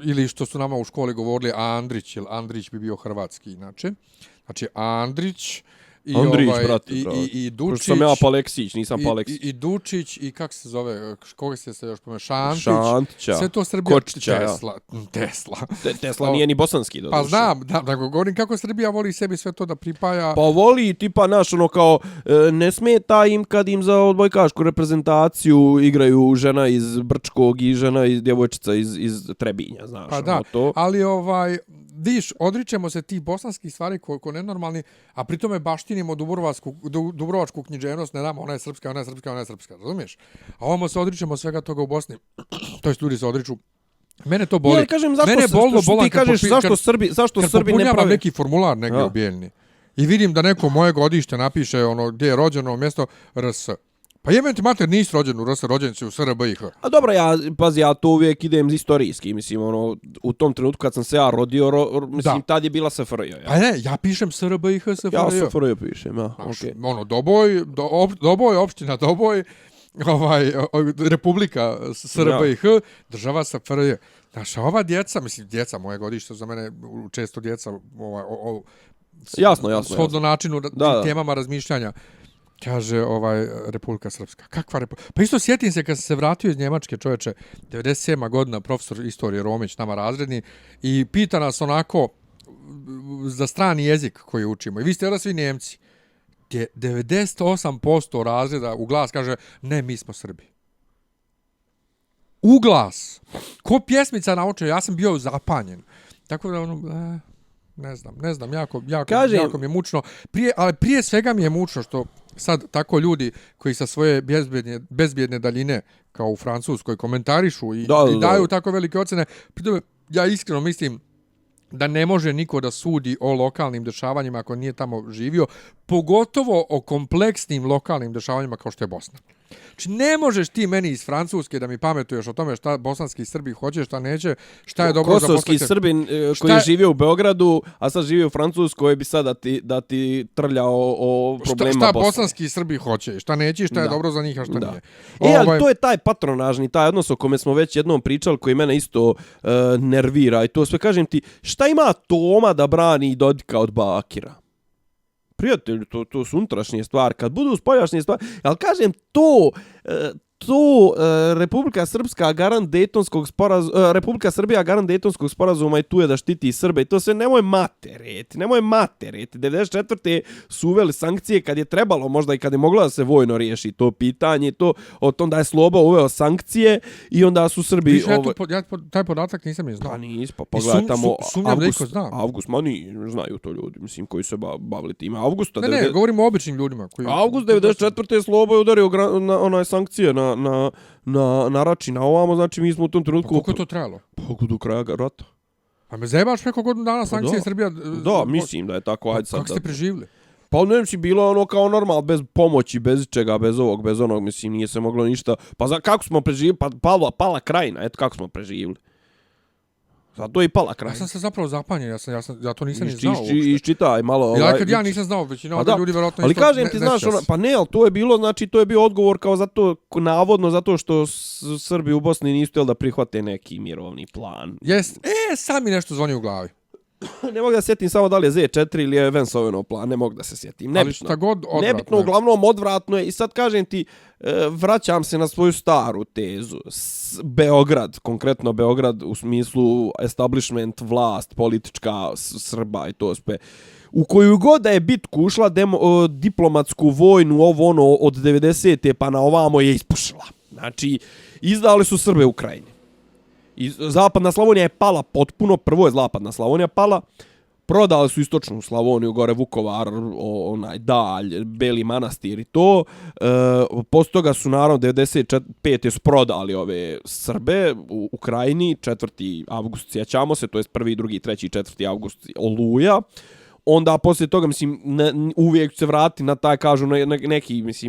ili što su nama u školi govorili Andrić, jer Andrić bi bio hrvatski inače. Znači Andrić i Dučić. Što sam ja Paleksić, nisam Paleksić. I Dučić i kako se zove, koga se još pomenu, Šantića. Sve to Srbija. Kočića, Tesla nije ni bosanski. Pa znam, da govorim kako Srbija voli sebi sve to da pripaja. Pa voli tipa naš ono kao ne smeta im kad im za odbojkašku reprezentaciju igraju žena iz Brčkog i žena iz djevojčica iz Trebinja, znaš. Pa da, to. Ali viš, odričemo se tih bosanskih stvari ko nenormalni, a pritome baštinimo dubrovačku književnost, ne damo, ona je srpska, razumiješ? A ovamo se odričemo svega toga u Bosni. To jest ljudi se odriču. Mene to boli. Ja kažem, zašto ti kažeš zašto Srbi ne prave neki formular negdje u Bijeljni. I vidim da neko moje godište napiše gdje je rođeno mjesto RS. Pa jebem ti mater, nisi rođen u RS, rođen si u SRBIH. A dobro, ja to uvijek idem istorijski, mislim, u tom trenutku kad sam se ja rodio, mislim, tad je bila SFRJ. Ja. Pa ne, ja pišem SRBIH, SFRJ. Ja SFRJ pišem, ja, okej. Doboj, opština Doboj, Republika SRBIH, država SFRJ. Znaš, ova djeca, mislim, djeca moje godište, za mene često djeca, jasno. Shodno načinu, temama razmišljanja. Kaže Republika Srpska. Kakva Republika? Pa isto sjetim se kad sam se vratio iz Njemačke, čoveče, 97. godina, profesor istorije Romić, nama razredni, i pita nas onako za strani jezik koji učimo. I vi ste svi Njemci. 98% razreda u glas kaže, ne, mi smo Srbi. U glas. Ko pjesmica naučio, ja sam bio zapanjen. Tako da ne znam, jako mi je mučno. Ali prije svega mi je mučno što sad tako ljudi koji sa svoje bezbjedne daljine, kao u Francuskoj, komentarišu i daju tako velike ocene. Pritom, ja iskreno mislim da ne može niko da sudi o lokalnim dešavanjima ako nije tamo živio, pogotovo o kompleksnim lokalnim dešavanjima kao što je Bosna. Znači, ne možeš ti meni iz Francuske da mi pametuješ o tome šta bosanski Srbi hoće, šta neće, šta je dobro za bosanski Srbin koji je živio u Beogradu, a sad živio u Francuskoj, bi sad da ti trljao o problemima Bosne. Šta bosanski Srbi hoće, šta neće, šta je dobro za njih, a šta nije. Ali to je taj patronažni, taj odnos o kome smo već jednom pričali, koji mene isto nervira. I to sve kažem ti, šta ima Toma da brani Dodika od Bakira? Prijatelji, to su unutrašnje stvari. Kad budu spoljašnje stvari, ali kažem, Republika Srpska garant Dejtonskog sporazuma, Republika Srbija garant Dejtonskog sporazuma i tu je da štiti Srbe. I to sve nemoj matereti. 94. su uveli sankcije kad je trebalo, možda i kad je moglo da se vojno riješi to pitanje. O tom da je Sloba uveo sankcije i onda su Srbi... Ja taj podatak nisam ni znao. Pa nisam, pogledaj tamo... Sumnjam da iko zna. Avgust, znaju to ljudi, mislim, koji se bavili time. Ne, govorimo o običnim ljudima. Avgust 94. Sloba je udario onaj sankcije na Račina ovamo, znači mi smo u tom trenutku... Koliko je to trajalo? Do kraja rata. Pa me zajebaš preko godinu dana sankcije Srbija... Da, mislim da je tako. Kako ste preživili? Pa ne si bilo kao normal, bez pomoći, bez čega, bez ovog, bez onog, mislim, nije se moglo ništa. Pa kako smo preživili? Pa pala krajina, eto kako smo preživili. Zato je i pala krajina. Ja sam se zapravo zapanjen, ja to nisam ni znao uopšte. Iščitaj malo. Ja nisam znao, većina ljudi vjerojatno... Ali kažem ti, znaš, pa ne, ali to je bilo, znači, to je bio odgovor kao navodno zato što Srbi u Bosni nisu htjeli da prihvate neki mirovni plan. Jest, sad mi nešto zvoni u glavi. Ne mogu da se sjetim samo da li je Z4 ili je Vensovenov plan, ne mogu da se sjetim. Nebitno. Ali šta god odvratno. Nebitno, uglavnom odvratno je. I sad kažem ti, vraćam se na svoju staru tezu. Beograd, konkretno Beograd u smislu establishment, vlast, politička Srba i to sve. U koju god da je bitku ušla diplomatsku vojnu, ovo ono od 90. pa na ovamo je ispušila. Znači, izdali su Srbe u Krajini. I zapadna Slavonija je pala potpuno, prvo je zapadna Slavonija pala, prodali su istočnu Slavoniju, gore Vukovar, onaj Dalj, Beli Manastir i to. Posto toga su naravno 95. su prodali ove Srbe u Krajini, 4. avgust sjećamo se, to je 1., 2., 3., 4. avgust Oluja. Onda poslije toga, mislim, uvijek se vrati na taj, kažu,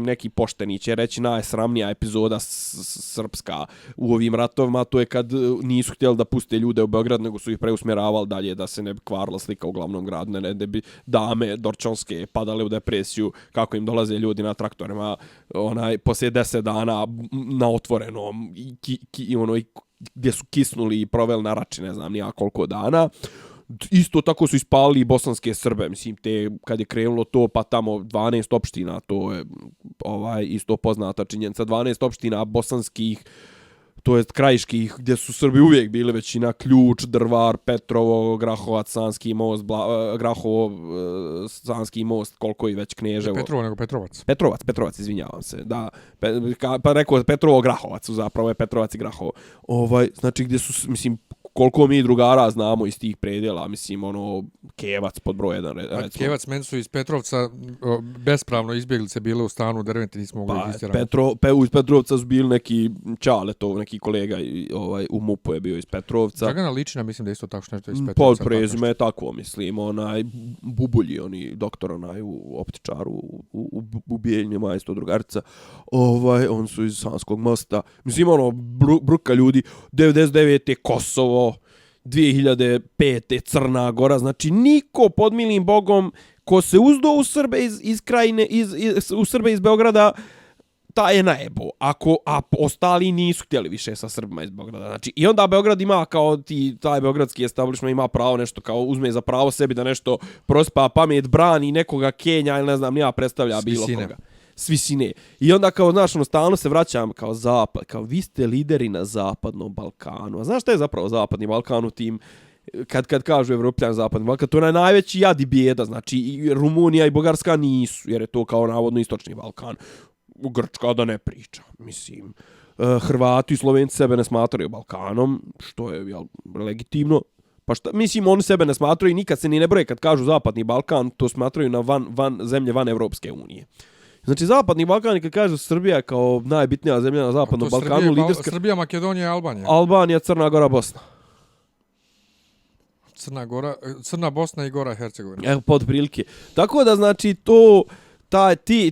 neki pošteni će reći najsramnija epizoda srpska u ovim ratovima, to je kad nisu htjeli da puste ljude u Beograd, nego su ih preusmjeravali dalje da se ne bi kvarila slika u glavnom gradu, ne da bi dame dorčonske padale u depresiju, kako im dolaze ljudi na traktorima, poslije 10 dana na otvorenom, gdje su kisnuli i proveli na rači, ne znam, nija koliko dana. Isto tako su ispalili i bosanske Srbe, mislim, kad je krenulo to, pa tamo 12 opština, to je isto poznata činjenica, 12 opština bosanskih, to jest krajiških, gdje su Srbi uvijek bili većina, Ključ, Drvar, Petrovo, Grahovac, Sanski most, Grahovo, Sanski most, koliko i već Kneževo. Petrovo nego Petrovac. Petrovac, izvinjavam se, da. Pa rekao Petrovo, Grahovac, zapravo je Petrovac i Grahovo. Znači, gdje su, mislim, koliko mi drugara znamo iz tih predjela, mislim, Kevac pod broj 1. Kevac, meni su iz Petrovca bespravno izbjeglice bile u stanu u Derventi, nismo mogli ih istirati. Iz Petrovca su bili neki Čaletov, neki kolega u MUP-u je bio iz Petrovca. Dragana Ličina, mislim da isto tako nešto iz Petrovca. Pod prezime je takvo, mislim, Bubulji, doktor u optičaru, u Bijeljnjima, isto drugarica, on su iz Sanskog mosta, mislim, bruka ljudi, 99. Kosovo, 2005. Crna Gora, znači niko pod milim Bogom ko se uzdo u Srbe iz Krajine, u Srbe iz Beograda, taj je najebo. A ostali nisu htjeli više sa Srbima iz Beograda. Znači, i onda Beograd ima kao taj beogradski establishment ima pravo nešto kao uzme za pravo sebi da nešto prospa pamet, brani nekoga Kenja ili ne znam, nija predstavlja bilo koga. Svisine. I onda kao, znaš, stalno se vraćam kao zapad, kao vi ste lideri na zapadnom Balkanu. A znaš šta je zapravo zapadni Balkan u tim, kad kažu Evropljan zapadni Balkan, to je najveći jad i bijeda, znači i Rumunija i Bugarska nisu, jer je to kao navodno istočni Balkan. Grčka da ne priča, mislim. Hrvati i Slovenci sebe ne smatraju Balkanom, što je legitimno. Pa šta, mislim, oni sebe ne smatraju i nikad se ni ne broje kad kažu zapadni Balkan, to smatraju na zemlje van Evropske unije. Znači, zapadni Balkan, kad kaže Srbija kao najbitnija zemlja na zapadnom Balkanu, Srbija, Makedonija i Albanija. Albanija, Crna Gora, Bosna. Crna Bosna i Gora Hercegovina. Evo, pod prilike. Tako da, znači, to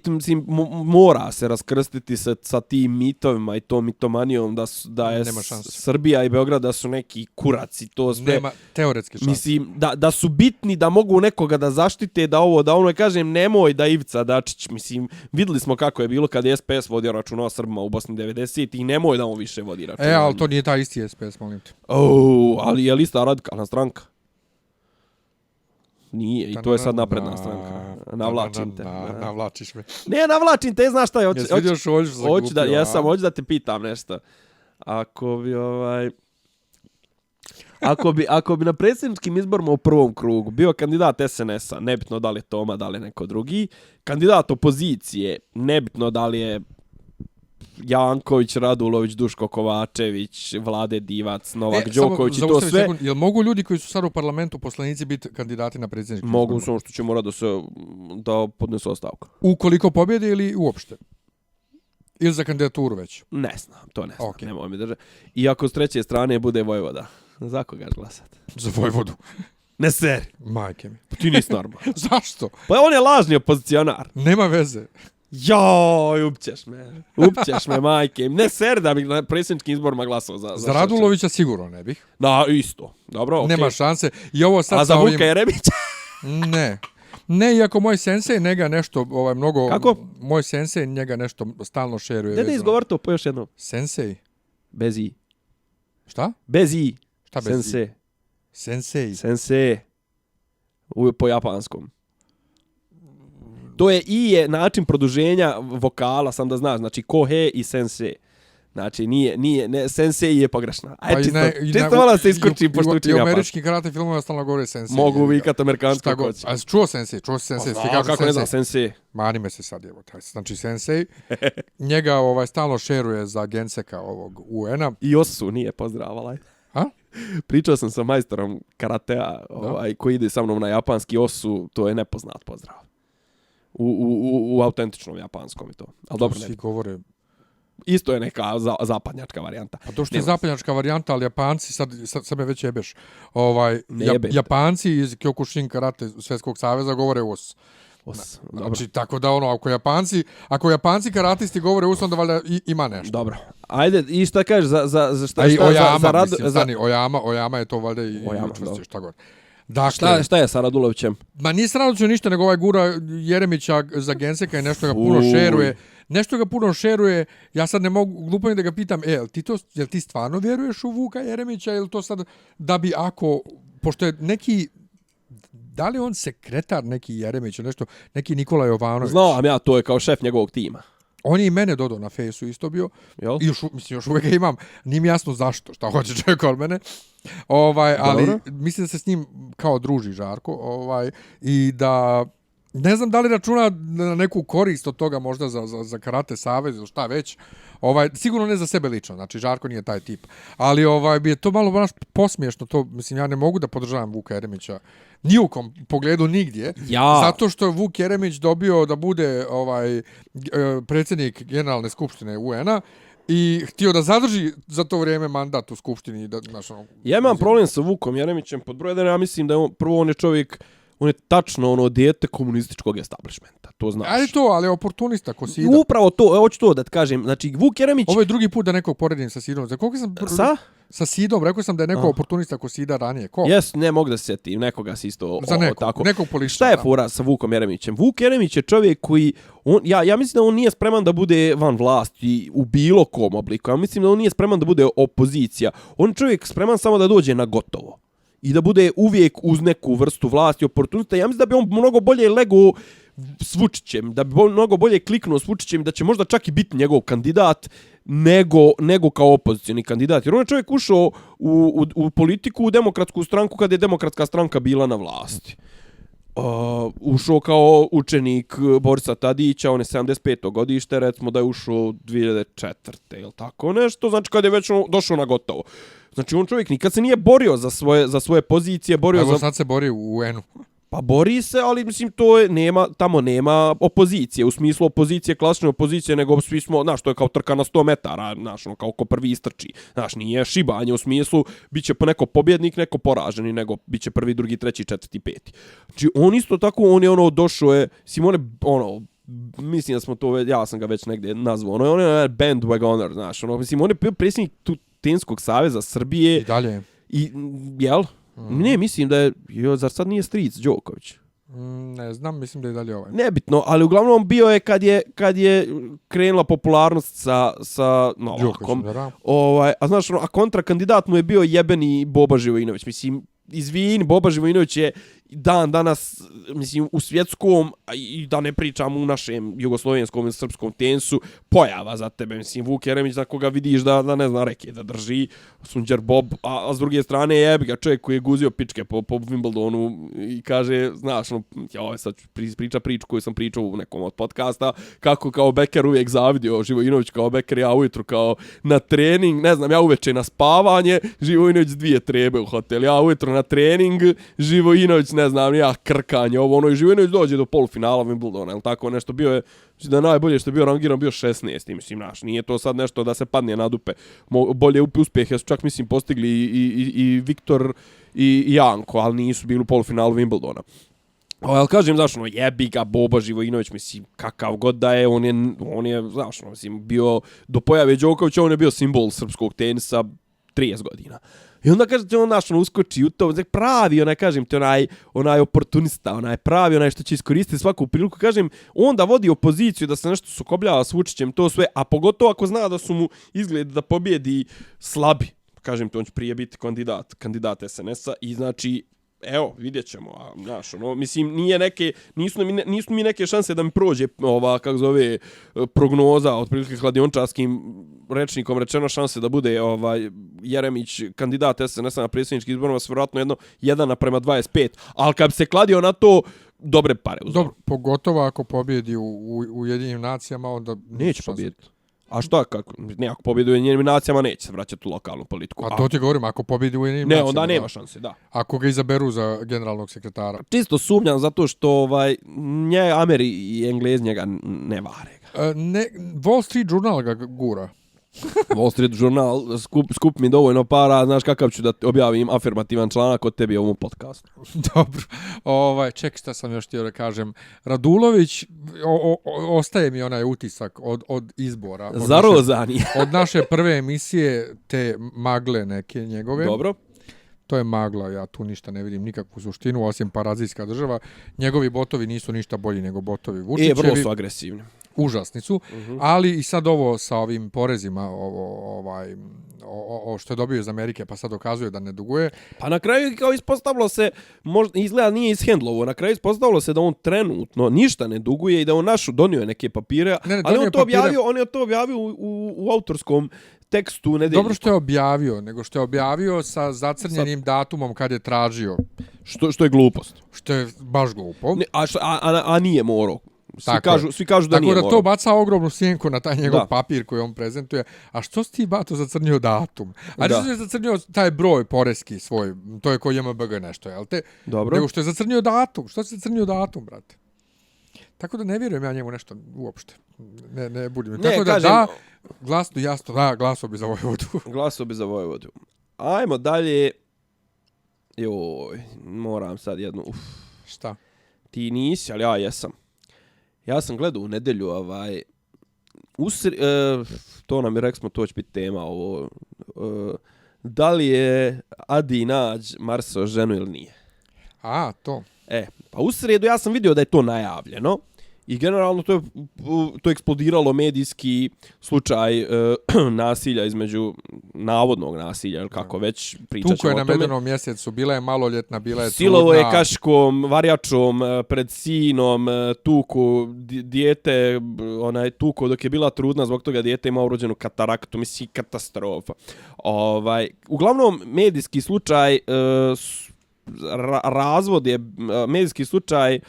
mislim, mora se raskrstiti sa tim mitovima i tom mitomanijom da je Srbija i Beograd da su neki kuraci, to sve. Nema teoretski šanse. Mislim, da su bitni, da mogu nekoga da zaštite, da ono, kažem, nemoj da Ivica Dačić, mislim, videli smo kako je bilo kad je SPS vodio računa o Srbima u Bosni 90 i nemoj da on više vodi računa. Ali to nije taj isti SPS, molim te. Ali je lista radikalna stranka? Nije, i to je sad napredna stranka. Navlačim te. Navlačiš me. Ne, navlačim te, znaš šta je. Jesi vidio Šoljš za glupio? Hoću da te pitam nešto. Ako bi na predsjedničkim izborima u prvom krugu bio kandidat SNS-a, nebitno da li je Toma, da li je neko drugi, kandidat opozicije, nebitno da li je Janković, Radulović, Duško Kovačević, Vlade Divac, Novak Đoković i to sve. Jel mogu ljudi koji su sad u parlamentu poslanici biti kandidati na predsjednički izbor? Mogu, samo što će morati da podnesu ostavku. Ukoliko pobjede ili uopšte? Ili za kandidaturu već? Ne znam, to ne znam. Okay. Nemoj mi držati. I ako s treće strane bude Vojvoda, za koga glasati? Za Vojvodu. Ne seri. Majke mi. Ti nisi normalan. Zašto? Pa on je lažni opozicionar. Nema veze. Joj, upćeš me, majke. Ne ser da bih na predsjedničkim izborima glasao za Radulovića sigurno ne bih. Da, isto. Dobro, okej. Nema šanse. I ovo sad a za Vuka Jeremića? Ne. Ne, iako moj sensej njega nešto, mnogo... Kako? Moj sensej njega nešto stalno šeruje. Ne izgovor to po još jednom. Sensej? Bez i. Šta? Bez i. Šta bez sensei? i? Sensej. Sensei. Po japanskom. To je i je način produženja vokala, sam da znaš, znači kohe i sensei. Znači, nije, sensei je pogrešna. Pa Aj, čisto malo se iskurči, pošto učim japanski. I japanski. američki karate filmove stalno govore sensei. Mogu vikati amerikansko hoće. A čuo sensei? Kako ne znam, sensei. Mani me se sad, evo, taj. Znači, sensei, njega stalno šeruje za Genseka ovog UN-a. I Osu nije pozdravala. A? Pričao sam sa majstorom karatea, koji ide sa mnom na japanski Osu, to je nepoznat pozdrav. U autentičnom japanskom i to. Ali dobro, svi govore. Isto je neka zapadnjačka varijanta. Pa to što je zapadnjačka varijanta, ali Japanci, sad me već jebeš, Japanci iz Kyokushin karate Svjetskog saveza govore Os. Znači, tako da ako Japanci karatisti govore Os, onda valjda ima nešto. Dobro. Ajde, i šta kažeš za šta? Oyama je to valjda i učvrstio, šta god. Dakle, šta je sa Radulovićem? Ma nije sa Radulovićem ništa, nego gura Jeremića za Genseka i nešto ga puno šeruje. Nešto ga puno šeruje, ja sad ne mogu, glupo mi da ga pitam, jel ti stvarno vjeruješ u Vuka Jeremića, ili to sad da bi pošto je neki, da li on sekretar neki Jeremić, nešto, neki Nikola Jovanović? Znam ja, to je kao šef njegovog tima. On je i mene dodao na fejsu isto bio. Jel? I još uvijek ga imam. Nije mi jasno zašto, šta hoće čovjek od mene. Ali mislim da se s njim kao druži Žarko. I da ne znam da li računa na neku korist od toga možda za karate savez ili šta već. Sigurno ne za sebe lično, znači Žarko nije taj tip. Ali bi je to malo baš posmiješno, to mislim ja ne mogu da podržavam Vuka Jeremića ni u kom pogledu nigdje. Zato što je Vuk Jeremić dobio da bude predsjednik Generalne skupštine UN-a i htio da zadrži za to vrijeme mandat u skupštini. Ja imam problem sa Vukom Jeremićem pod broj 1, ja mislim da je on je čovjek, on je tačno dijete komunističkog establishmenta, to znaš. Ali je oportunista ko Sida. Upravo to, hoću to da ti kažem. Znači, Vuk Jeremić... Ovo je drugi put da nekog poredim sa Sidom. Sa Sidom, rekao sam da je neko oportunista ko Sida ranije. Ko? Ne mogu da se sjetim, nekoga si isto tako. Nekog političara. Šta je fora sa Vukom Jeremićem? Vuk Jeremić je čovjek koji... Ja mislim da on nije spreman da bude van vlasti u bilo kom obliku. Ja mislim da on nije spreman da bude opozicija. On je čovjek spreman samo da dođe na gotovo. I da bude uvijek uz neku vrstu vlasti oportunista. Ja mislim da bi on mnogo bolje legao s Vučićem, da bi mnogo bolje kliknuo s Vučićem, da će možda čak i biti njegov kandidat nego kao opozicioni kandidat. Jer on je čovjek ušao u politiku, u demokratsku stranku kada je demokratska stranka bila na vlasti. Ušao kao učenik Borisa Tadića, on je 75. godište, recimo da je ušao 2004. ili tako nešto, znači kad je već došao na gotovo. Znači on čovjek nikad se nije borio za svoje pozicije, sad se bori u UN-u. Pa bori se, ali mislim tamo nema opozicije, u smislu opozicije, klasične opozicije, nego svi smo, znaš, to je kao trka na 100 metara, znaš, kao ko prvi istrči. Znaš, nije šibanje u smislu, bit će neko pobjednik, neko poraženi, nego bit će prvi, drugi, treći, četvrti, peti. Znači, on isto tako, on je došao je, Simone, mislim da smo to, ja sam ga već negdje nazvao, on je bandwagoner, znaš, mislim, on je predsjednik Tenskog saveza Srbije. I dalje. Jel? Ne, mislim da je, zar sad nije stric Đoković? Ne znam, mislim da je dalje ovaj. Nebitno, ali uglavnom bio je kad je krenula popularnost sa Novakom. A znaš, a kontrakandidat mu je bio jebeni Boba Živojinović. Mislim, izvini, Boba Živojinović je danas, mislim, u svjetskom, i da ne pričam u našem jugoslovenskom i srpskom tensu, pojava za tebe. Mislim, Vuk Jeremić, za koga vidiš da ne zna reke, da drži Sunđer Bob, a s druge strane jebi ga čovjek koji je guzio pičke po Wimbledonu i kaže, znaš, sad priča priču koju sam pričao u nekom od podcasta, kako kao Beker uvijek zavidio Živojinović kao Beker, ja ujutru kao na trening, ne znam, ja uveče na spavanje, Živojinović 2 trebe u hotel, ja ujutru na trening, Živojinović ne znam, ja krkanje, i Živojinović dođe do polufinala Wimbledona, ili tako nešto, bio je, da najbolje što je bio rangiran, bio 16. Mislim, naš, nije to sad nešto da se padne na dupe. Bolje uspjehe su čak, mislim, postigli i Viktor i Janko, ali nisu bili u polufinalu Wimbledona. Ali kažem, znaš, jebi ga Boba Živojinović, mislim, kakav god da je, on je, znaš, mislim, bio, do pojave Đokovića, on je bio simbol srpskog tenisa 30 godina. I onda kaže ti uskoči u to, pravi, kažem ti, onaj oportunista, pravi, što će iskoristiti svaku priliku. Kažem, onda vodi opoziciju da se nešto sukobljava s Vučićem, to sve, a pogotovo ako zna da su mu izgled da pobjedi slabi. Kažem ti, on će prije biti kandidat SNS-a i znači evo, vidjet ćemo, a, znaš, ono, mislim, nisu mi neke šanse da mi prođe kako zove, prognoza, otprilike kladiončarskim rečnikom rečeno šanse da bude Jeremić kandidat SNS-a na predsjednički izborima s vjerojatno 1:25, ali kad bi se kladio na to, dobre pare uzeo. Dobro, pogotovo ako pobjedi u Ujedinjenim nacijama, onda... Neće pobjediti. A šta, kako? Ne, ako pobjedi u Ujedinjenim nacijama, neće se vraćati u lokalnu politiku. A to ti govorim, ako pobjedi u Ujedinjenim nacijama... Ne, onda nema šanse, da. Ako ga izaberu za generalnog sekretara. Čisto sumnjam zato što Ameri i Englezi njega ne vare ga. Wall Street Journal ga gura. Wall Street Journal, skup mi dovoljno para, znaš kakav ću da objavim afirmativan članak od tebi u ovom podcastu. Dobro. Ček, šta sam još htio da kažem. Radulović, ostaje mi onaj utisak od izbora. Zarozani. Od naše prve emisije, te magle neke njegove. Dobro. To je magla, ja tu ništa ne vidim, nikakvu suštinu, osim parazitska država. Njegovi botovi nisu ništa bolji nego botovi Vučićevi. Vrlo su agresivni. Užasni su, ali i sad ovo sa ovim porezima, što je dobio iz Amerike, pa sad dokazuje da ne duguje. Pa na kraju kao ispostavilo se, možda izgleda nije ishendlovo, na kraju ispostavilo se da on trenutno ništa ne duguje i da on donio neke papire, ali on je to objavio u autorskom tekstu nedeljnika. Dobro što je objavio, nego što je objavio sa zacrnjenim datumom kad je tražio. Što je glupost. Što je baš glupo. A nije morao. Svi kažu da nije morao. Tako da to baca ogromnu sjenku na taj njegov papir koji on prezentuje. A što si ti, bato, zacrnio datum? A što si zacrnio taj broj poreski svoj? To je ko JMBG nešto, jel te? Dobro. Nego što je zacrnio datum. Što si zacrnio datum, brate? Tako da ne vjerujem ja njemu nešto uopšte. Ne budim. Ne, tako da kažem, glasno, jasno, da, glasao bi za Vojvodu. Glasao bi za Vojvodu. Ajmo dalje. Joj, moram sad jednu. Šta? Ti nisi, ali ja jesam. Ja sam gledao u nedelju, to nam je rekli smo, to će biti tema ovo. Da li je Adi Nađ marsao ženu ili nije? A, to. Pa u sredu ja sam vidio da je to najavljeno. I generalno to je eksplodiralo medijski slučaj nasilja između navodnog nasilja, ili kako već pričat ćemo o tome. Tuko je na Medenom mjesecu, bila je maloljetna, bila je trudna. Silovo je kaškom, varjačom, pred sinom, tuku dijete, tuko dok je bila trudna, zbog toga dijete ima urođenu kataraktu, mislim katastrofa. Uglavnom, medijski slučaj, razvod je medijski slučaj.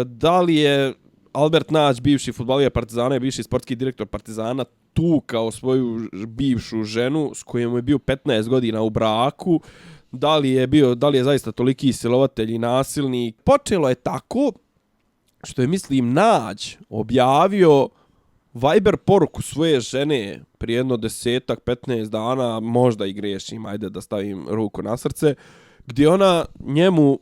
Da li je Albert Nađ, bivši fudbaler Partizana i bivši sportski direktor Partizana, tukao svoju bivšu ženu s kojom je bio 15 godina u braku, da li je zaista toliki silovatelj i nasilnik. Počelo je tako što je, mislim, Nađ objavio Viber poruku svoje žene prije 10-15 dana, možda i grešim, ajde da stavim ruku na srce, gdje ona njemu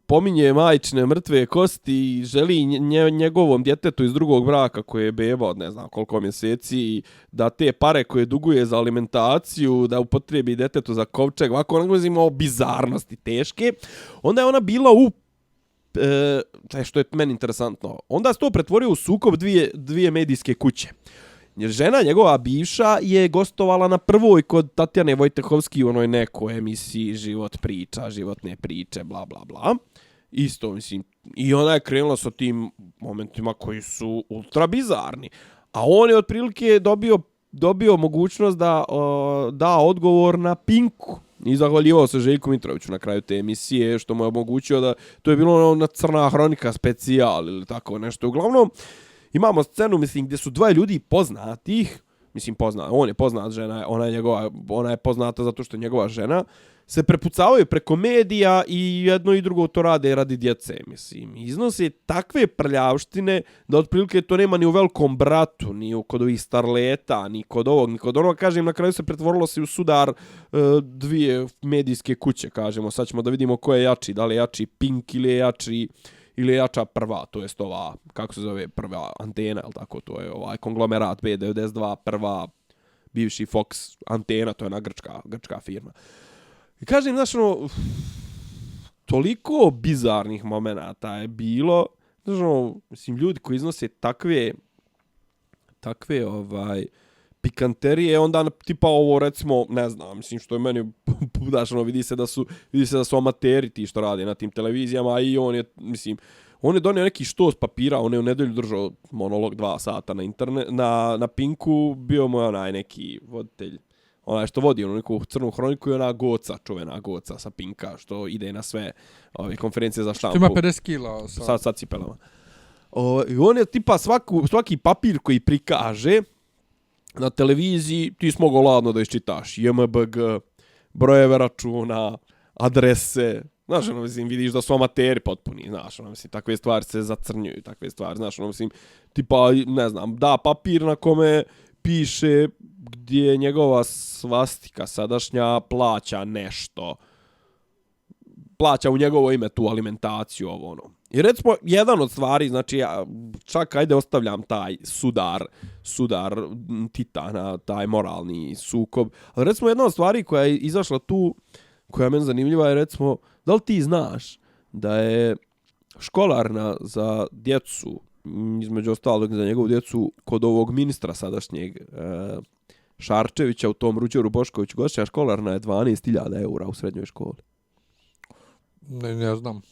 pominje majčine mrtve kosti i želi njegovom djetetu iz drugog braka koje je beba od ne znam koliko mjeseci da te pare koje duguje za alimentaciju da upotrebi djetetu za kovčeg, ovako ono imao bizarnosti teške. Onda je ona bila što je meni interesantno, onda se to pretvorio u sukob dvije medijske kuće. Jer žena njegova bivša je gostovala na prvoj kod Tatjane Vojtehovski u onoj nekoj emisiji Život priča, životne priče, bla bla bla. Isto, mislim. I ona je krenula sa tim momentima koji su ultra bizarni. A on je otprilike dobio mogućnost da da odgovor na Pinku. I zahvaljivao se Željku Mitroviću na kraju te emisije, što mu je omogućio da... To je bilo na Crna hronika specijal ili tako nešto. Uglavnom, imamo scenu, mislim, gdje su dvoje ljudi poznatih, mislim, on je poznat žena, ona je poznata zato što je njegova žena, se prepucavaju preko medija i jedno i drugo to rade radi djece, mislim. Iznose takve prljavštine da otprilike to nema ni u Velikom bratu, ni kod ovih starleta, ni kod ovog, ni kod onog. Kažem, na kraju se pretvorilo se u sudar dvije medijske kuće, kažemo. Sad ćemo da vidimo ko je jači, da li je jači Pink ili je jača prva, to jest ova, kako se zove, prva antena, ili tako, to je ovaj konglomerat B92, prva, bivši Fox antena, to je ona grčka firma. I kažem, znaš, toliko bizarnih momenata je bilo, znaš, mislim, ljudi koji iznose takve pikanterije, onda tipa ovo recimo, ne znam, mislim što je meni daš, ono, vidi se da su amateri ti što rade na tim televizijama i on je, mislim, on je donio neki štos papira, on je u nedelju držao monolog 2 sata na internet, na Pinku, bio mu onaj neki voditelj, onaj što vodi onu neku crnu hroniku i ona Goca, čuvena Goca sa Pinka, što ide na sve ove konferencije za štampu. Što ima 50 kila sa cipelama. I on je tipa svaki papir koji prikaže na televiziji, ti smo mogao ladno da iščitaš. JMBG, brojeve računa, adrese. Znaš, ono, mislim, vidiš da su amateri potpuni, znaš, ono, mislim, takve stvari se zacrnjuju, takve stvari, znaš, ono, mislim, tipa, ne znam, da papir na kome piše gdje njegova svastika sadašnja plaća nešto. Plaća u njegovo ime tu alimentaciju, ovo ono. I recimo, jedan od stvari, znači, ja čak ajde ostavljam taj sudar titana, taj moralni sukob, ali recimo jedna od stvari koja je izašla tu, koja je meni zanimljiva je recimo, da li ti znaš da je školarna za djecu, između ostalog za njegovu djecu, kod ovog ministra sadašnjeg Šarčevića u tom Ruđeru Boškoviću, godišnja školarna je 12.000 € u srednjoj školi. Ne znam.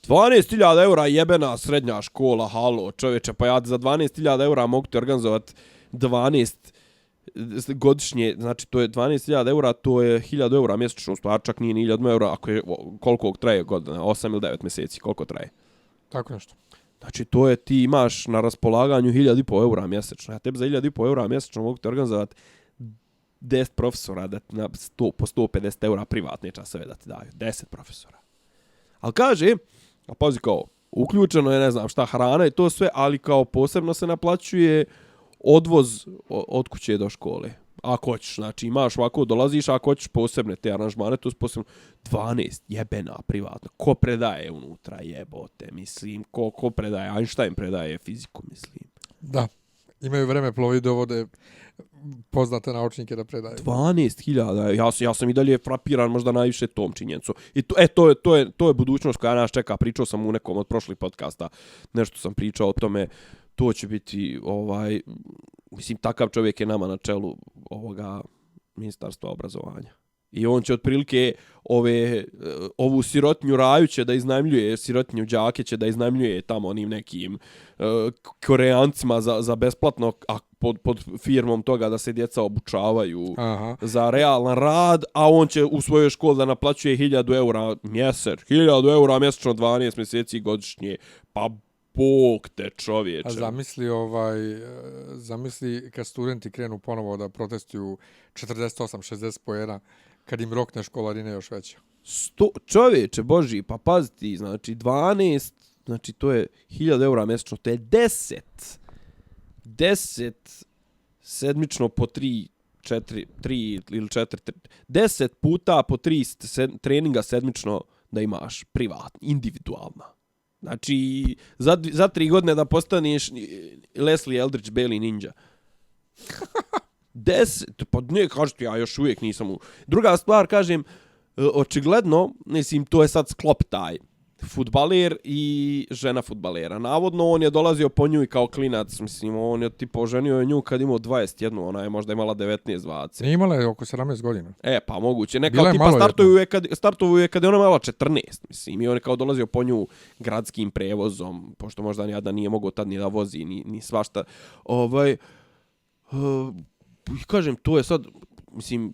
12.000 € jebena srednja škola, halo, čovječe, pa ja za 12.000 € mogu ti organizovati 12 godišnje, znači to je 12.000 €, to je 1.000 € mjesečno, stvar čak nije ni 1.000 €, ako je, koliko traje godina, 8 ili 9 mjeseci, koliko traje? Tako nešto. Znači to je, ti imaš na raspolaganju 1.500 € mjesečno, ja tebi za 1.500 € mjesečno mogu ti organizovati 10 profesora da na 100, po 150 € privatne časove da ti daju, 10 profesora. Ali kaže, a pazi kao, uključeno je, ne znam šta, hrana i to sve, ali kao posebno se naplaćuje odvoz od kuće do škole. Ako hoćeš, znači imaš ovako, dolaziš, ako hoćeš posebne te aranžmane, to je posebno 12 jebena privatno. Ko predaje unutra, jebote, mislim, ko predaje, Einstein predaje fiziku, mislim. Da, imaju vreme plovi dovode poznate naučnike da predaju. 12.000, ja sam i dalje frapiran možda najviše tom činjenicom. I to je budućnost koja nas čeka. Pričao sam u nekom od prošlih podcasta, nešto sam pričao o tome, to će biti, mislim, takav čovjek je nama na čelu ovoga ministarstva obrazovanja. I on će otprilike ovu sirotnju Raju će da iznajmljuje, sirotnju đake će da iznajmljuje tamo onim nekim Koreancima za besplatno, a pod firmom toga da se djeca obučavaju. Aha. Za realan rad, a on će u svojoj školi da naplaćuje 1.000 € mjesec, 1.000 € mjesečno 12 mjeseci godišnje. Pa Bog te čovječe. A zamisli kad studenti krenu ponovo da protestuju 48-60 poena, kad im rokne školarine još veća. Čovječe, Boži, pa paziti, znači 12, znači to je 1.000 € mjesečno, to je 10 sedmično po 3 ili 4, 10 puta po 3 treninga sedmično da imaš privatno, individualno. Znači, za 3 godine da postaneš Leslie Eldridge Bailey Ninja. 10, pa ne, kažete, ja još uvijek nisam Druga stvar, kažem, očigledno, mislim, to je sad sklop taj. Fudbaler i žena fudbalera. Navodno, on je dolazio po nju i kao klinac, mislim, on je tipo oženio nju kad imao 21, ona je možda imala 19-20. Ne, imala je oko 17 godina. Pa moguće. Neka tipa startuju je kad je ona imala 14, mislim, i on je kao dolazio po nju gradskim prevozom, pošto možda nijada nije mogao tad ni da vozi, ni svašta. Kažem, to je sad, mislim,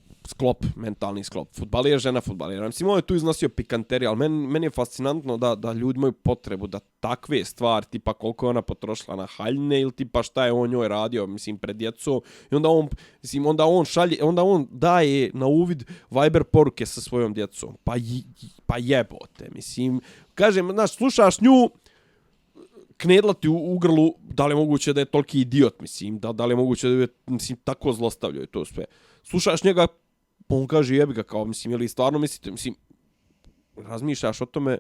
mentalni sklop. Fudbaler, žena fudbalera. Mislim, on je tu iznosio pikanterije, ali meni je fascinantno da ljudi imaju potrebu da takve stvari, tipa koliko je ona potrošila na haljne ili tipa šta je on njoj radio, mislim, pred djecom. I onda on daje na uvid Viber poruke sa svojom djecom. Pa jebote, mislim. Kažem, znaš, slušaš nju, knedlati u grlu, da li je moguće da je toliki idiot, mislim, da li je moguće da je, mislim, tako zlostavljaju to sve. Slušaš njega, on kaže jebi ga, kao, mislim, ili stvarno mislite, mislim, razmišljaš o tome,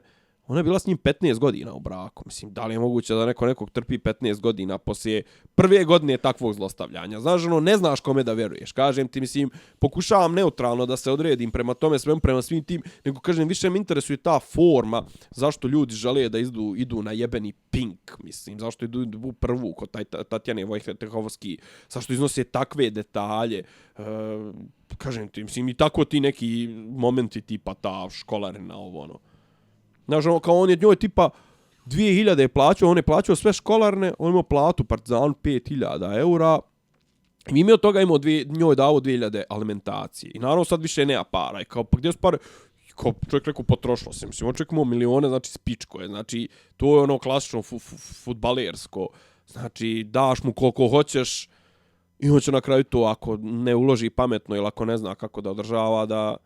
Ona je bila s njim 15 godina u braku. Mislim, da li je moguće da neko nekog trpi 15 godina poslije prve godine takvog zlostavljanja? Znaš, ono, ne znaš kome da veruješ. Kažem ti, mislim, pokušavam neutralno da se odredim prema tome svemu, prema svim tim, nego kažem, više me interesuje ta forma, zašto ljudi žele da idu na jebeni Pink, mislim, zašto idu u prvu kod Tatjane Wojciechowski, zašto iznose takve detalje, kažem ti, mislim, i tako ti neki momenti tipa ta školarina, ovo ono. Znaš, ono, kao on je njoj tipa 2000 je plaćao, on je plaćao sve školarne, on imao platu Partizanu 5000 eura, i mi od toga imao njoj dao 2000 alimentacije. I naravno sad više nema para. I kao, pa gdje su pare? Kao čovjek rekao, potrošilo se. Mislim, on čovjek imao milione, znači spičko je. Znači, to je ono klasično fudbalersko. Znači, daš mu koliko hoćeš i on će na kraju to, ako ne uloži pametno ili ako ne zna kako da održava,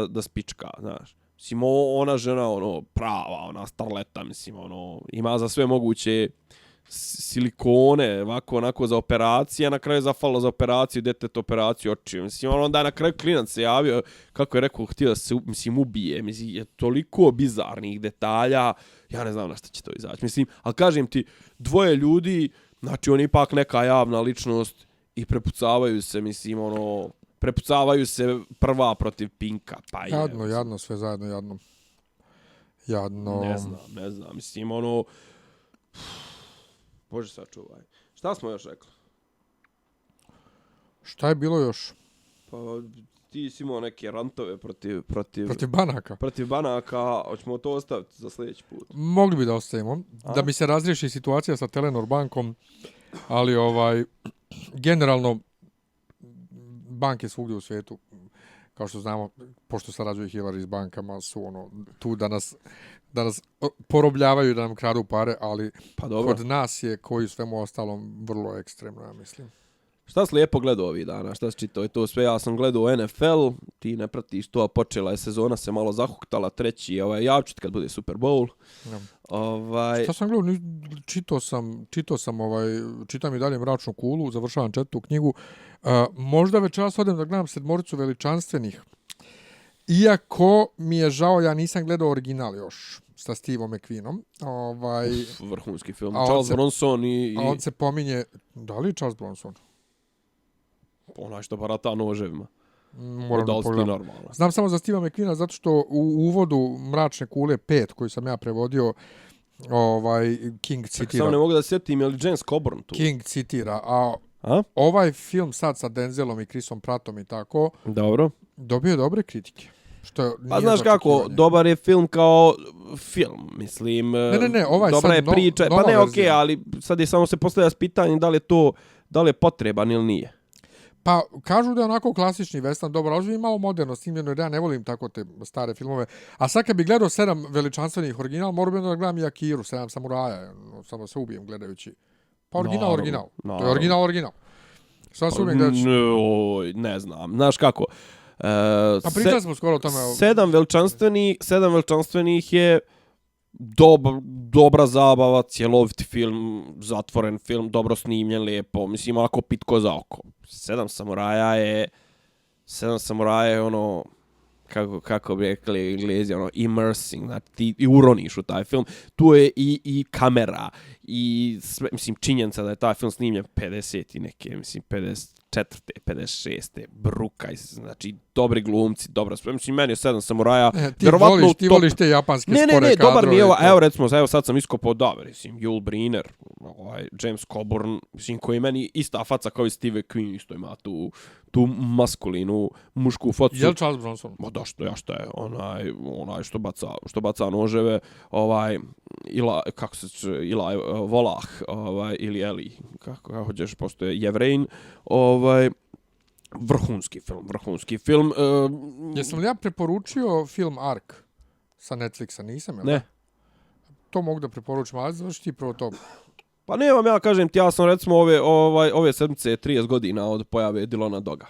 da spička, znaš. Mislim, ona žena, ono, prava, ona starleta, mislim, ono, ima za sve moguće silikone, ovako, onako, za operacije, a na kraju je zafalo za operaciju, detet operaciju očiju. Mislim, onda je na kraju klinac se javio, kako je rekao, htio da se, mislim, ubije. Mislim, je toliko bizarnih detalja, ja ne znam na šta će to izaći. Mislim, ali kažem ti, dvoje ljudi, znači, on je ipak neka javna ličnost i prepucavaju se, mislim, ono, prepucavaju se prva protiv Pinka. Pa jadno, sve zajedno, jadno. Ne znam, mislim, ono, Bože sačuvaj. Šta smo još rekli? Šta je bilo još? Pa ti si imao neke rantove protiv banaka. Protiv banaka, hoćemo to ostaviti za sljedeći put. Mogli bi da ostavimo. Da mi se razriješi situacija sa Telenor bankom, ali generalno banke svugdje u svijetu, kao što znamo, pošto sarađuju Hillary s bankama, su ono tu da nas porobljavaju, da nam kradu pare, ali pa kod nas je, koji svemu ostalom, vrlo ekstremno, ja mislim. Šta si lijepo gledao ovih dana? Šta si čitao? To sve ja sam gledao NFL, ti ne pratiš to, a počela je sezona, se malo zahuktala, treći, javčit kad bude Super Bowl. Ja. Šta sam gledao? Čitam i dalje Mračnu kulu, završavam 4. knjigu. Možda večeras odem da gledam Sedmoricu veličanstvenih. Iako mi je žao, ja nisam gledao original još sa Steveom McQueenom. Vrhunski film. Charles Bronson i... A on se pominje... Da li je Charles Bronson? Onaj što barata noževima. Moram da pogledam. Znam samo za Stevea McQueena zato što u uvodu Mračne kule 5, koju sam ja prevodio, King citira. Samo ne mogu da sjetim, je li James Coburn tu? King citira, a ovaj film sad sa Denzelom i Chrisom Prattom i tako, dobro, dobio dobre kritike. Pa znaš kako, dobar je film kao film, mislim. Ne, ovaj dobra sad je priča, pa ne, okej, ali sad je samo se postavlja pitanje da li je potreban ili nije. Pa kažu da je onako klasični western, dobro, ali malo moderno snimljeno, jer ja ne volim tako te stare filmove. A sad kad bih gledao 7 veličanstvenih original, moram da gledam i Akiru, 7 samuraja, samo se ubijem gledajući. Pa original. To je original. Sad se ubijem gledajući. Ne znam, znaš kako. Pa pričali smo skoro o tome. 7 veličanstvenih je dobra zabava, cjeloviti film, zatvoren film, dobro snimljen, lijepo, mislim, ovako pitko za oko. 7 samuraja je ono, kako bi rekli Englezi, ono, immersing, znači ti i uroniš u taj film. Tu je i kamera, i sve, mislim, činjenica da je taj film snimljen 50 i neke, mislim, 54. 56. brukaj, znači dobri glumci, dobro sve, mislim, meni je 7 samuraja. Ti voliš te japanske spore kadrove. Ne, dobar mi je ovo, evo sad sam iskopao dobar, mislim, Yul Brynner, James Coburn, mislim, koji meni ista faca kao i Steve McQueen, isto ima tu maskulinu, mušku facu. Je li Charles Bronson? Ma da, što je, onaj što baca noževe, Eli Volah, ili Eli, kako hoćeš, pošto je Jevrejn, vrhunski film. Jesam li ja preporučio film Ark sa Netflixa? Nisam, jel? Ne. To mogu da preporučim, ali završi ti prvo to. Pa nemam, ja kažem ti, ja sam recimo ove sedmice 30 godina od pojave Dylana Doga.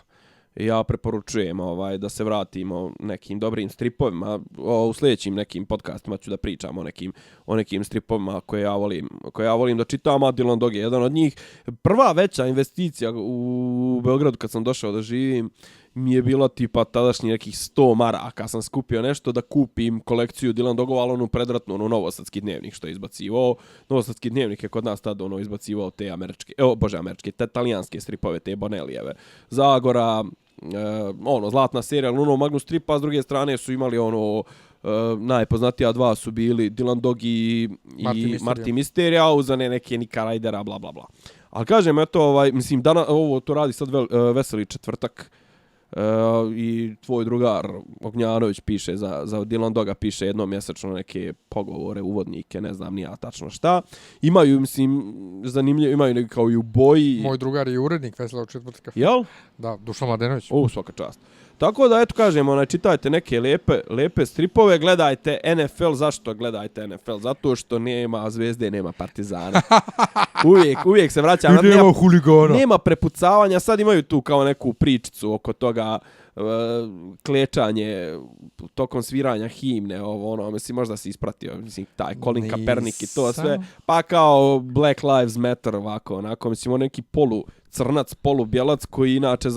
I ja preporučujem da se vratimo nekim dobrim stripovima. U sljedećim nekim podcastima ću da pričam o nekim stripovima koje ja volim da čitam, a Dylan Dog je jedan od njih. Prva veća investicija u Beogradu kad sam došao da živim mi je bilo tipa tadašnji nekih 100 maraka, sam skupio nešto da kupim kolekciju Dylan Dogova, ali onu predratnu, ono Novosadski dnevnik što je izbacivao. Novosadski dnevnik je kod nas tada ono izbacivao te američke, te talijanske stripove, te Bonelijeve. Zagora, zlatna serija, ono Magnus stripa, a s druge strane su imali ono najpoznatija dva su bili Dylan Dog i Marty Mysterio, a uzane neke Nika Raidera, bla bla bla. Ali kažem, eto, mislim, ovo to radi sad veseli četvrtak i tvoj drugar Ognjanović piše za Dylan Doga, piše jednomjesečno neke pogovore, uvodnike, ne znam nija tačno šta. Imaju, mislim, zanimljivo, imaju neki kao i u boji. Moj drugar je urednik Veselog četvrtka. Jel? Da, Dušan Mladenović. Svaka čast. Tako da, eto, kažemo, čitajte neke lepe stripove, gledajte NFL. Zašto gledajte NFL? Zato što nema Zvezde, nema Partizana. Uvijek se vraćam. Nema huligana. Nema prepucavanja. Sad imaju tu kao neku pričicu oko toga, klečanje tokom sviranja himne, mislim, možda si ispratio, mislim, taj Colin Kaepernick i to sve, pa kao Black Lives Matter, ovako, onako, mislim, neki crnac, polubjelac koji inače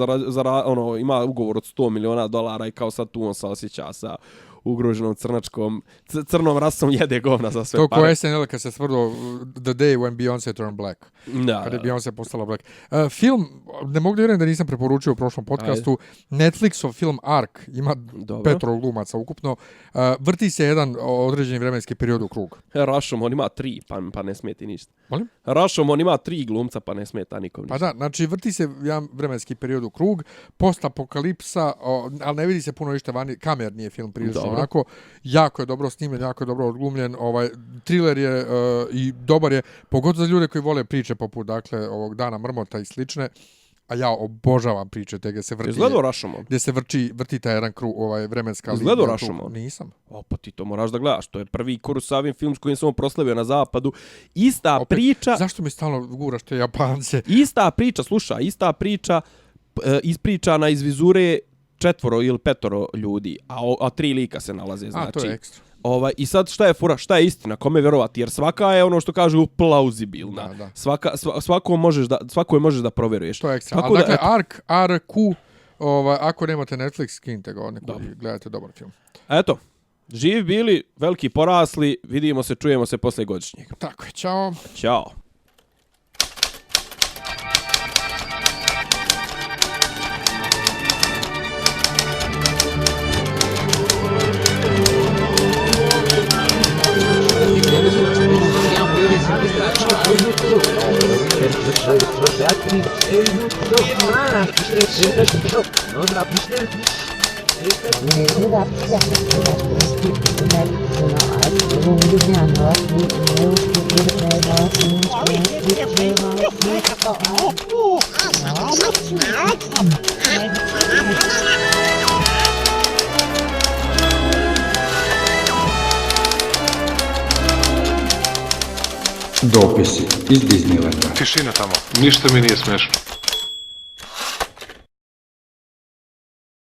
ima ugovor od $100 miliona i kao sad tu on se osjeća sa ugroženom crnom rasom, jede govna za sve pare. To ko SNL kad se stvrdo The Day When Beyoncé Turned Black. Da. Kada je Beyoncé postala Black. Film, ne mogu da vjerujem da nisam preporučio u prošlom podcastu, Netflixov film Ark, ima 5 glumaca ukupno, vrti se jedan određeni vremenski period u krug. Rashomon ima 3, pa ne smeti ništa. Molim? Rashomon ima 3 glumca, pa ne smeta nikom ništa. Pa da, znači vrti se jedan vremenski period u krug, postapokalipsa, ali ne vidi se puno ništa vani, kamerni je film prilično onako, jako je dobro snimljen, jako je dobro odglumljen, thriller je i dobar je, pogotovo za ljude koji vole priče poput, dakle, ovog Dana Mrmota i slične, a ja obožavam priče te gdje se vrti. Izgledao Rashomon? Gdje se vrti taj jedan krug, vremenska linija. Izgledao Rashomon? Nisam. Pa ti to moraš da gledaš, to je prvi Kurosawin film s kojim sam proslavio na zapadu. Ista priča... Zašto mi stalno guraš te Japance? Ista priča ispričana iz vizure 4 ili 5 ljudi, a 3 lika se nalaze, znači. A, to je ekstra. I sad šta je fura, šta je istina, kome vjerovati, jer svaka je ono što kažu plauzibilna. Da. Svako možeš da provjeruješ. To je ekstra. Ali dakle, ARQ, ako nemate Netflix, skinite ga, gledajte dobar film. Eto, živi bili, veliki porasli, vidimo se, čujemo se posle godišnjeg. Tako je, čao. Ćao. Дописи из Диснейланда. Tišina tamo. Ništa mi nije smešno.